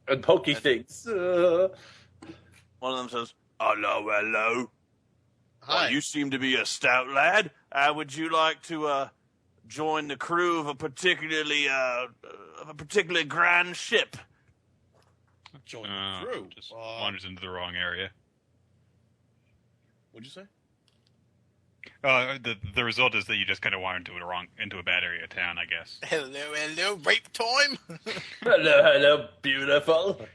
And pokey things. One of them says, "Hello, hello. Hi. Well, you seem to be a stout lad. Would you like to join the crew of a particularly grand ship?" Join the crew. Just wanders into the wrong area. What'd you say? The result is that you just kind of wandered into a bad area of town, I guess. Hello, rape time? Hello, beautiful.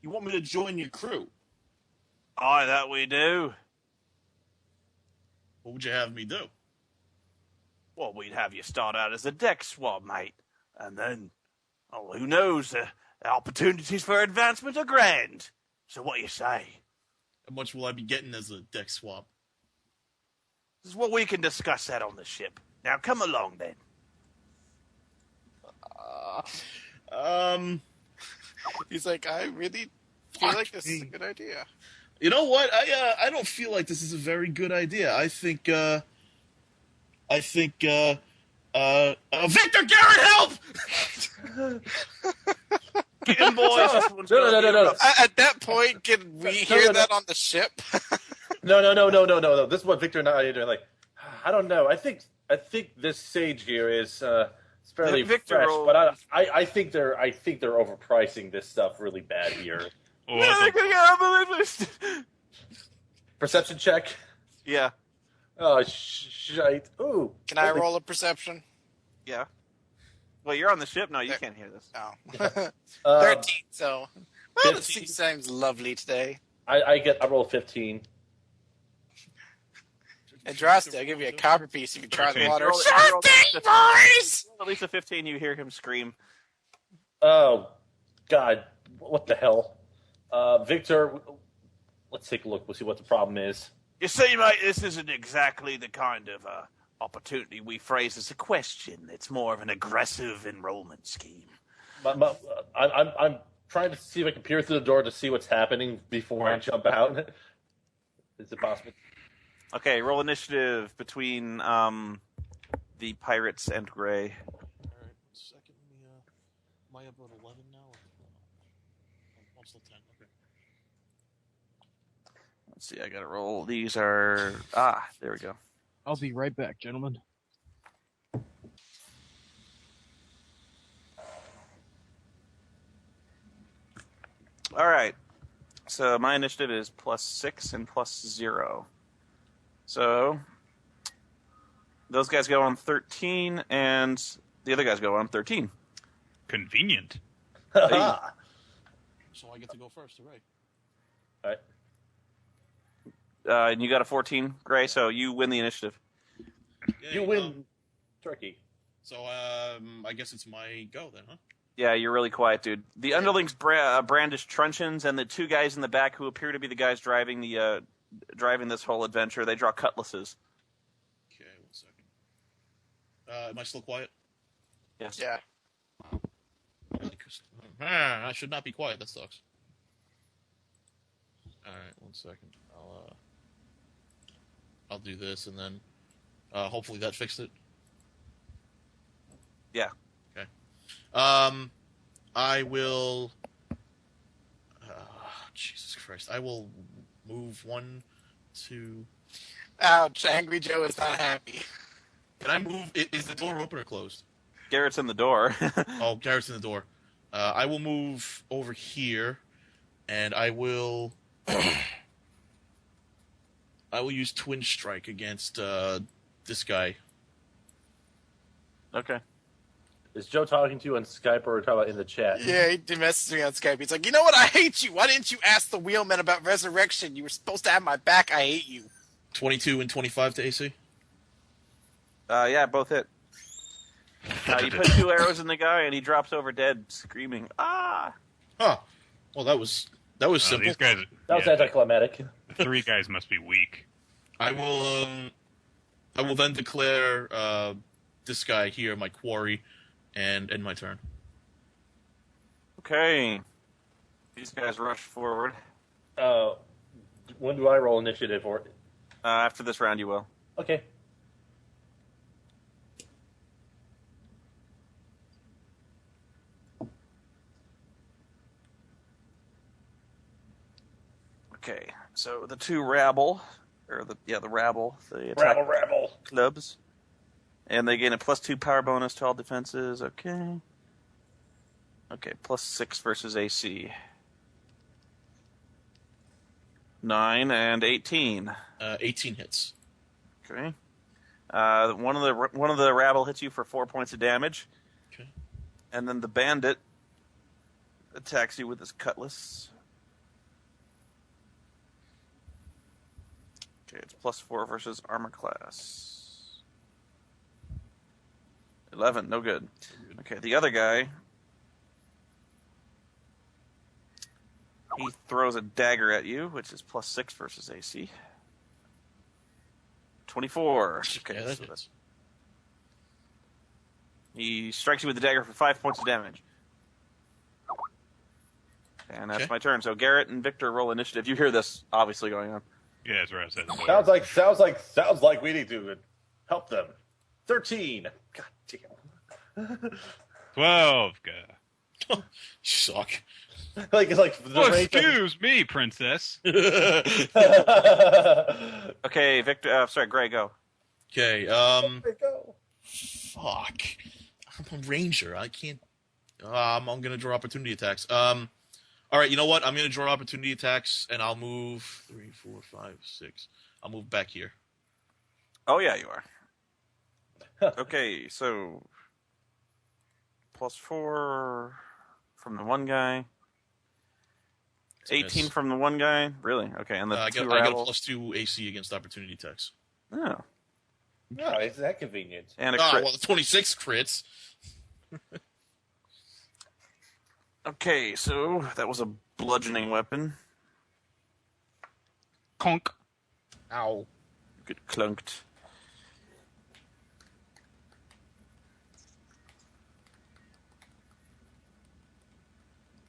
You want me to join your crew? Aye, that we do. What would you have me do? Well, we'd have you start out as a deck swab, mate. And then, who knows, the opportunities for advancement are grand. So what do you say? How much will I be getting as a deck swap? This is what we can discuss that on the ship. Now come along, then. He's like, I really feel like this is a good idea. You know what? I don't feel like this is a very good idea. I think Victor Garrett, help! Get in, boys. This one's gonna be No. rough. At that point, can we hear that on the ship? No. This is what Victor and I are doing. Like, I don't know. I think this sage here is it's fairly Victor fresh, will- but I think they're overpricing this stuff really bad here. Well, that's Perception check. Yeah, Oh shite! Ooh. Can I roll a perception? yeah. Well, you're on the ship. No, you There- can't hear this. No. Uh, 13, so... Well, the 15. sea seems lovely today. I roll 15. And Drosty, I'll give you a copper piece if you try the 13. water. Roll- roll- boys! At least a 15, you hear him scream. Oh God! What the hell? Victor, let's take a look. We'll see what the problem is. You see, mate, this isn't exactly the kind of opportunity we phrase as a question. It's more of an aggressive enrollment scheme. I'm trying to see if I can peer through the door to see what's happening before I jump out. Is it possible? Okay, roll initiative between the pirates and Gray. All right, 1 second. Am I up at 11 now? I'm still 10. Okay. Let's see, I gotta roll. These are... there we go. I'll be right back, gentlemen. All right. So my initiative is +6 and +0. So those guys go on 13, and the other guys go on 13. Convenient. All So I get to go first, hooray. right. And you got a 14, Gray, so you win the initiative. Yay, You win, Turkey. So I guess it's my go then, huh? Yeah, you're really quiet, dude. The underlings brandish truncheons, and the two guys in the back, who appear to be the guys driving this whole adventure, they draw cutlasses. Okay, 1 second. Am I still quiet? Yes. Yeah. I should not be quiet. That sucks. All right, 1 second. I'll do this, and then hopefully that fixed it. Yeah. Okay. I will. Jesus Christ! I will move 1, 2. Ouch, Angry Joe is not happy. Can I move? Is the door open or closed? Garrett's in the door. Oh, Garrett's in the door. I will move over here, and I will. I will use Twin Strike against this guy. Okay. Is Joe talking to you on Skype or talking about in the chat? Yeah, he messaged me on Skype. He's like, you know what? I hate you. Why didn't you ask the wheelman about resurrection? You were supposed to have my back. I hate you. 22 and 25 to AC. Yeah, both hit. You put 2 arrows in the guy, and he drops over dead, screaming, "Ah!" Huh. Well, that was simple. These guys. That was yeah, anticlimactic. the 3 guys must be weak. I will then declare this guy here my quarry, and end my turn. Okay. These guys rush forward. When do I roll initiative? Or After this round, you will. okay. Okay, so the 2 rabble, the rabble, the attack Rabble. clubs, and they gain a +2 power bonus to all defenses. Okay, +6 versus AC. 9 and 18. 18 hits. Okay, one of the rabble hits you for 4 points of damage. Okay. And then the bandit attacks you with his cutlass. Okay, it's +4 versus armor class. 11, no good. Okay, the other guy, he throws a dagger at you, which is +6 versus AC. 24. Okay, Yeah, that so hits. he strikes you with the dagger for 5 points of damage. And that's Okay. my turn. So Garrett and Victor roll initiative. You hear this obviously going on. Yeah, that's right. I said. Sounds like we need to help them. 13. God damn. 12. God. You suck. like the Oh, range of- excuse me, princess. Okay, Victor. Sorry, Gray, go. Okay. There we go. Fuck. I'm a ranger. I can't. I'm gonna draw opportunity attacks. All right. You know what? I'm gonna draw opportunity attacks, and I'll move 3, 4, 5, 6. I'll move back here. Oh yeah, you are. Okay, so +4 from the one guy. It's a 18 miss. from the one guy. Really? Okay, and the I 2 got a rabble. +2 AC against opportunity attacks. Oh, No, it's that convenient. and a Ah, crit. well, 26 crits. Okay, so that was a bludgeoning weapon. Conk. Ow. Get clunked.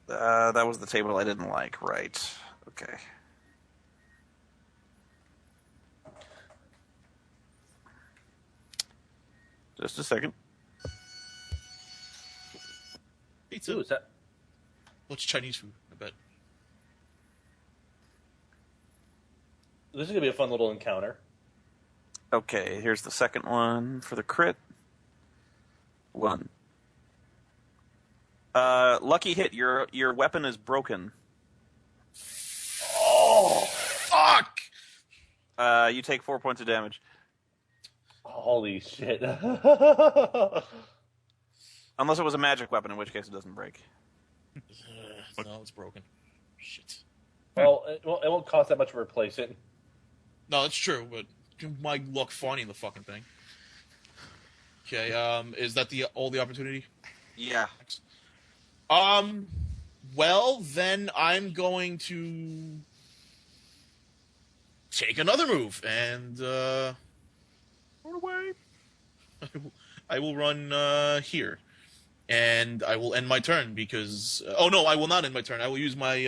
That was the table I didn't like, right? Okay. Just a second. Pizza. Ooh, is that? What's Chinese food? I bet. This is gonna be a fun little encounter. Okay, here's the second one for the crit. 1. Lucky hit. Your weapon is broken. You take 4 points of damage. Holy shit. Unless it was a magic weapon, in which case it doesn't break. No, it's broken. Shit. Well, it won't cost that much to replace it. No, that's true, but my luck finding the fucking thing. Okay, is that all the opportunity? Yeah. Well, then I'm going to take another move, and run away. I will run here, and I will end my turn because. Oh no, I will not end my turn. I will use my.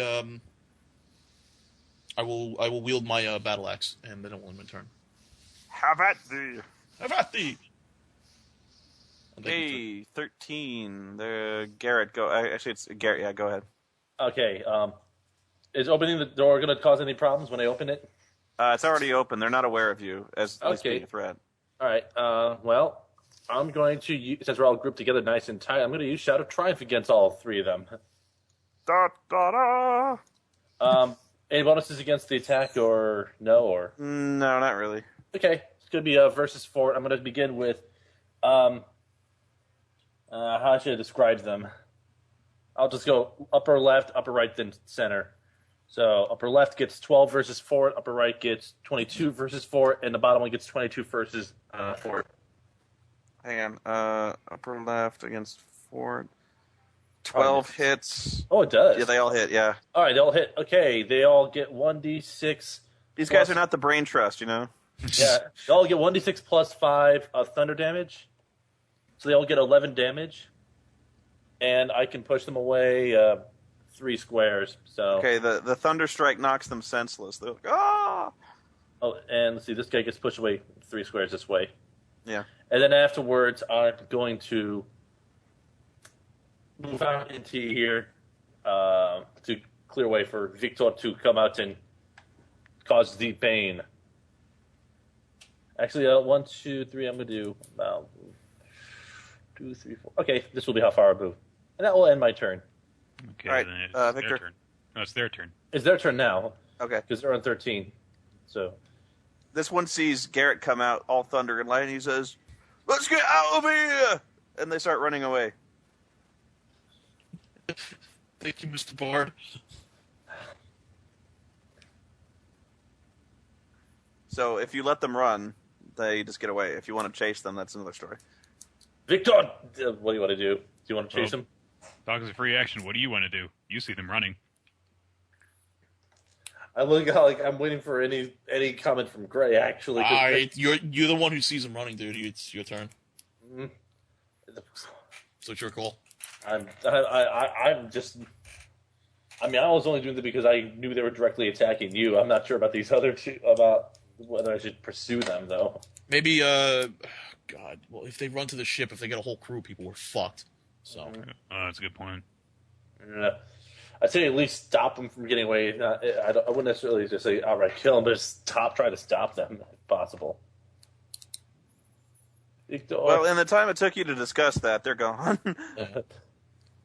I will wield my battle axe, and then I will end my turn. Have at thee. Have at thee. Hey, 13. Garrett, go. Actually, it's Garrett. Yeah, go ahead. Okay, is opening the door going to cause any problems when I open it? It's already open. They're not aware of you as being a threat. All right, well, I'm going to use, since we're all grouped together nice and tight, I'm going to use Shout of Triumph against all three of them. Da da da. Any bonuses against the attack or no? Or No, not really. okay, it's going to be a versus 4. I'm going to begin with, how should I describe them? I'll just go upper left, upper right, then center. So upper left gets 12 versus 4, upper right gets 22 versus 4, and the bottom one gets 22 versus 4. Hang on. Upper left against 4. 12 hits. Oh, it does. Yeah, they all hit, yeah. All right, they all hit. Okay, they all get 1d6. These guys are not the brain trust, you know? Yeah, they all get 1d6 plus 5 thunder damage. So they all get 11 damage. And I can push them away 3 squares. So Okay, the thunder strike knocks them senseless. They're like, ah! Oh, and let's see, this guy gets pushed away 3 squares this way. Yeah. And then afterwards, I'm going to move out into here to clear way for Victor to come out and cause deep pain. Actually, 1, 2, 3, I'm going to do about 2, 3, 4. Okay, this will be how far I move. And that will end my turn. Okay, All right, then it's Victor. their turn. No, it's their turn. It's their turn now, Okay. because they're on 13. So, This one sees Garrett come out all thunder and lightning. He says, "Let's get out of here!" And they start running away. Thank you, Mr. Bard. So if you let them run, they just get away. If you want to chase them, that's another story. Victor, what do you want to do? Do you want to chase him? Dog is a free action. What do you want to do? You see them running. I look like I'm waiting for any comment from Gray. Actually, All right, you're the one who sees him running, dude. It's your turn. So it's your call. I'm just. I mean, I was only doing that because I knew they were directly attacking you. I'm not sure about these other two, about whether I should pursue them, though. Maybe, God, well, if they run to the ship, if they get a whole crew, people were fucked. So That's a good point. I'd say at least stop them from getting away. I wouldn't necessarily just say outright kill them, but just try to stop them if possible. Well, in the time it took you to discuss that, they're gone.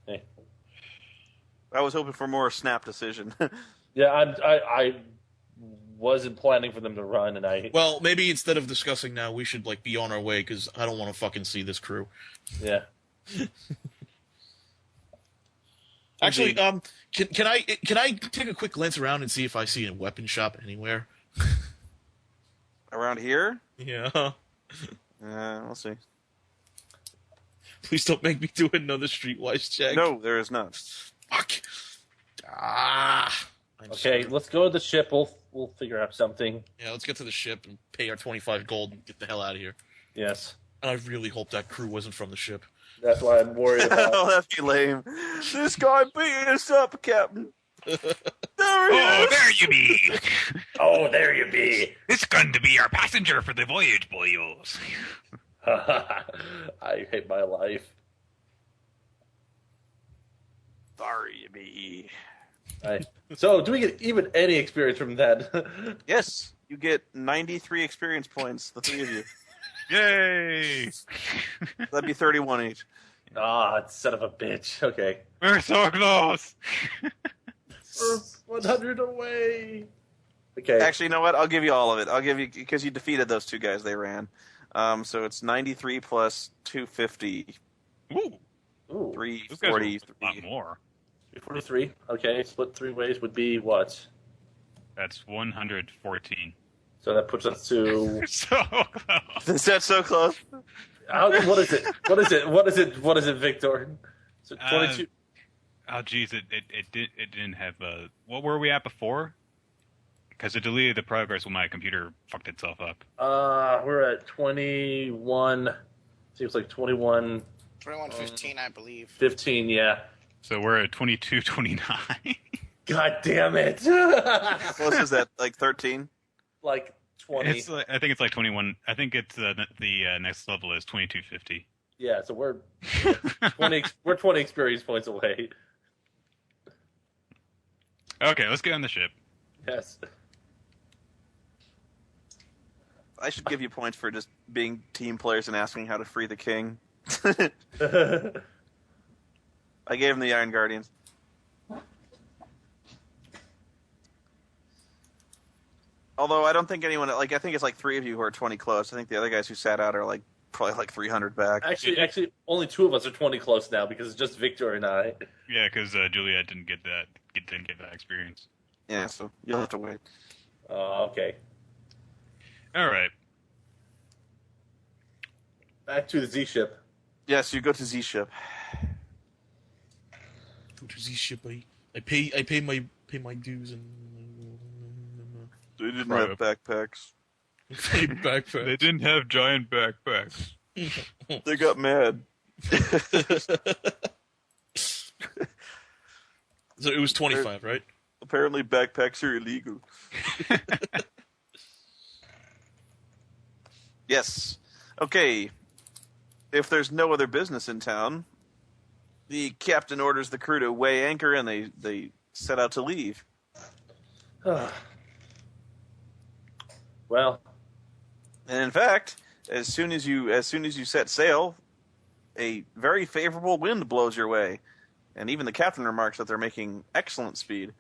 Hey. I was hoping for more snap decision. Yeah, I wasn't planning for them to run, and I. Well, maybe instead of discussing now, we should be on our way because I don't want to fucking see this crew. Yeah. Actually, can I take a quick glance around and see if I see a weapon shop anywhere? Around here? Yeah. We'll see. Please don't make me do another streetwise check. No, there is not. Fuck. I'm Okay, scared. let's go to the ship. We'll figure out something. Yeah, let's get to the ship and pay our 25 gold and get the hell out of here. Yes, And I really hope that crew wasn't from the ship. that's what I'm worried about. Oh, that'd be lame. This guy beating us up, Captain. There he Oh, is. there you be! Oh, there you be. It's going to be our passenger for the voyage, boyos. I hate my life. There you be. So, do we get even any experience from that? Yes, you get 93 experience points, the three of you. Yay! That'd be 31 each. Son of a bitch. Okay. We're so close! We're 100 away. Okay. Actually, you know what? I'll give you all of it. I'll give you because you defeated those two guys they ran. So it's 93 plus 250, Ooh, Ooh. those guys were 343. a lot more. 343. Okay, split 3 ways would be what? That's 114. So that puts us to. So close. Is that so close? What is it? What is it? What is it? What is it, Victor? So 22. Oh, geez, it didn't have what were we at before? Because it deleted the progress when my computer fucked itself up. We're at 21. Seems like 21. 21:15, I believe. 15, yeah. So we're at 22:29. God damn it! How close is that? Like 13? Like 20. I think it's like 21. I think it's the next level is 2250. Yeah, so we're 20. We're 20 experience points away. Okay, let's get on the ship. Yes. I should give you points for just being team players and asking how to free the king. I gave him the Iron Guardians. Although I don't think anyone I think it's like 3 of you who are 20 close. I think the other guys who sat out are like probably like 300 back. Actually, only 2 of us are 20 close now because it's just Victor and I. Yeah, because Juliet didn't get that experience. Yeah, so you'll have to wait. Okay. All right. Back to the Z ship. Yes, you go to Z ship. Go to Z ship. I pay my dues and. They didn't Right. have backpacks. Pay backpack. They didn't have giant backpacks. They got mad. So it was 25, right? Apparently backpacks are illegal. Yes. Okay. If there's no other business in town, the captain orders the crew to weigh anchor and they set out to leave. Well, And in fact, as soon as you set sail, a very favorable wind blows your way. And even the captain remarks that they're making excellent speed.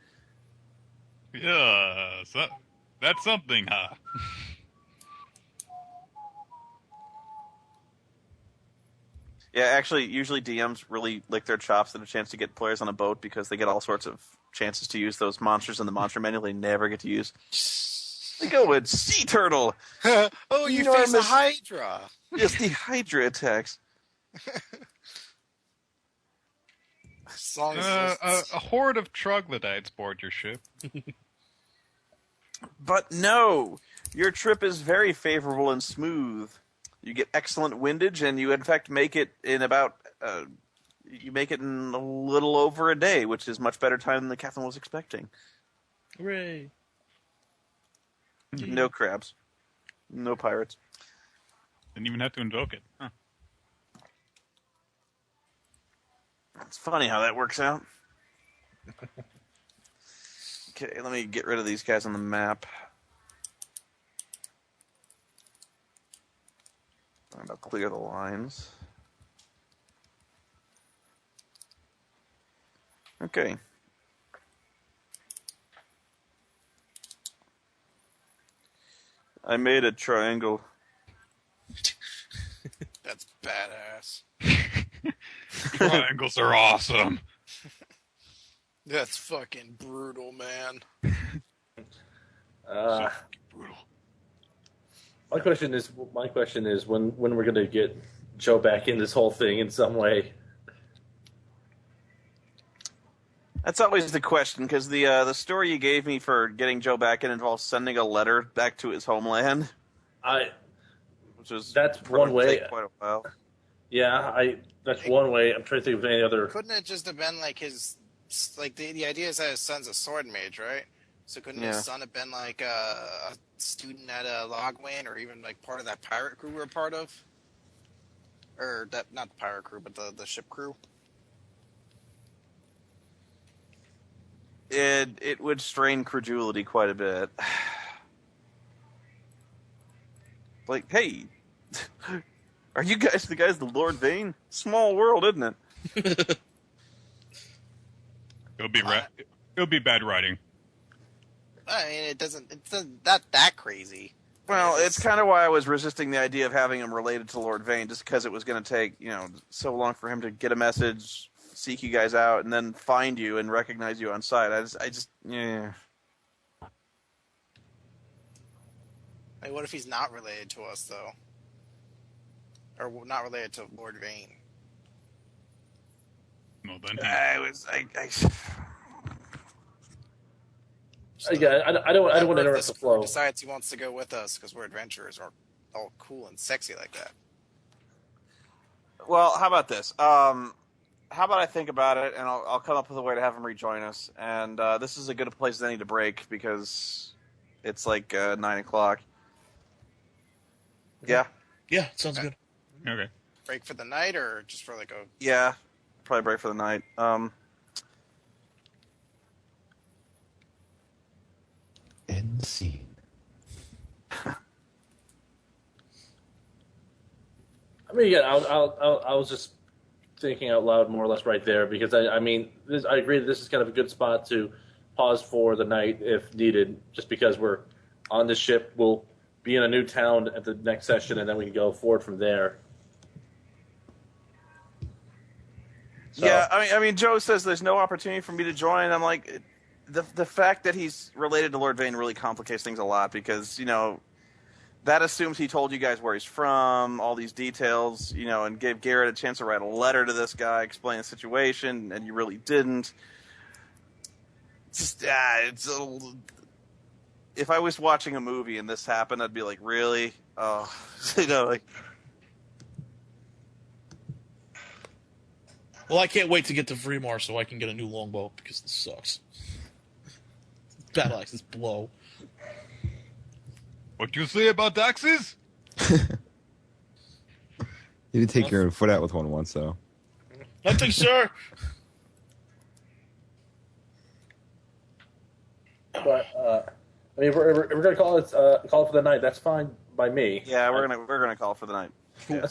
Yeah, that's something, huh? Yeah, actually, usually DMs really lick their chops at a chance to get players on a boat because they get all sorts of chances to use those monsters in the monster manual they never get to use. They go with sea turtle. Oh, you face a Enormous- Hydra. Yes, the Hydra attacks. As long as A horde of troglodytes board your ship. But no, your trip is very favorable and smooth. You get excellent windage, and you in fact make it in about you make it in a little over a day, which is much better time than the captain was expecting. Hooray! No crabs, no pirates. Didn't even have to invoke it. Huh. It's funny how that works out. Okay, let me get rid of these guys on the map. And I'll clear the lines. Okay. I made a triangle. that's badass. Triangles are awesome. That's fucking brutal, man. Brutal. my question is when we're gonna get Joe back in this whole thing in some way. That's always the question, because the story you gave me for getting Joe back in involves sending a letter back to his homeland, which is That's probably one way. take quite a while. That's one way. I'm trying to think of any other. Couldn't it just have been like his, like the idea is that his son's a sword mage, right? So couldn't Yeah. his son have been like a student at a Logwain, or even like part of that pirate crew we're a part of? Or that, not the pirate crew, but the ship crew? It would strain credulity quite a bit. Like, hey, are you guys the guys the Lord Vane? Small world, isn't it? It'll be bad writing. I mean, it's not that crazy. Well, it's kind of why I was resisting the idea of having him related to Lord Vane, just because it was going to take, so long for him to get a message, seek you guys out, and then find you and recognize you on sight. Yeah. I mean, what if he's not related to us, though? Or not related to Lord Vane? Well, then Again, I don't want to interrupt the flow. Decides he wants to go with us because we're adventurers or all cool and sexy like that. Well, how about this? How about I think about it, and I'll come up with a way to have him rejoin us. And this is a good place as any to break because it's like 9 o'clock. Yeah. Yeah, sounds good. Okay. Break for the night or just for like a... Yeah, probably break for the night. End scene. I mean, yeah, I was just thinking out loud more or less right there because I agree that this is kind of a good spot to pause for the night if needed, just because we're on the ship. We'll be in a new town at the next session, and then we can go forward from there. So. Yeah, I mean, Joe says there's no opportunity for me to join. I'm like, the fact that he's related to Lord Vane really complicates things a lot because, that assumes he told you guys where he's from, all these details, and gave Garrett a chance to write a letter to this guy, explain the situation, and you really didn't. Just, if I was watching a movie and this happened, I'd be like, really? Oh, Well, I can't wait to get to Fremar so I can get a new longbow because this sucks. Battle axes blow. What you say about axes? You did take your foot out with one once, though. Nothing, sir. But I mean, if we're gonna call it for the night, that's fine by me. Yeah, we're gonna call it for the night. That's fine.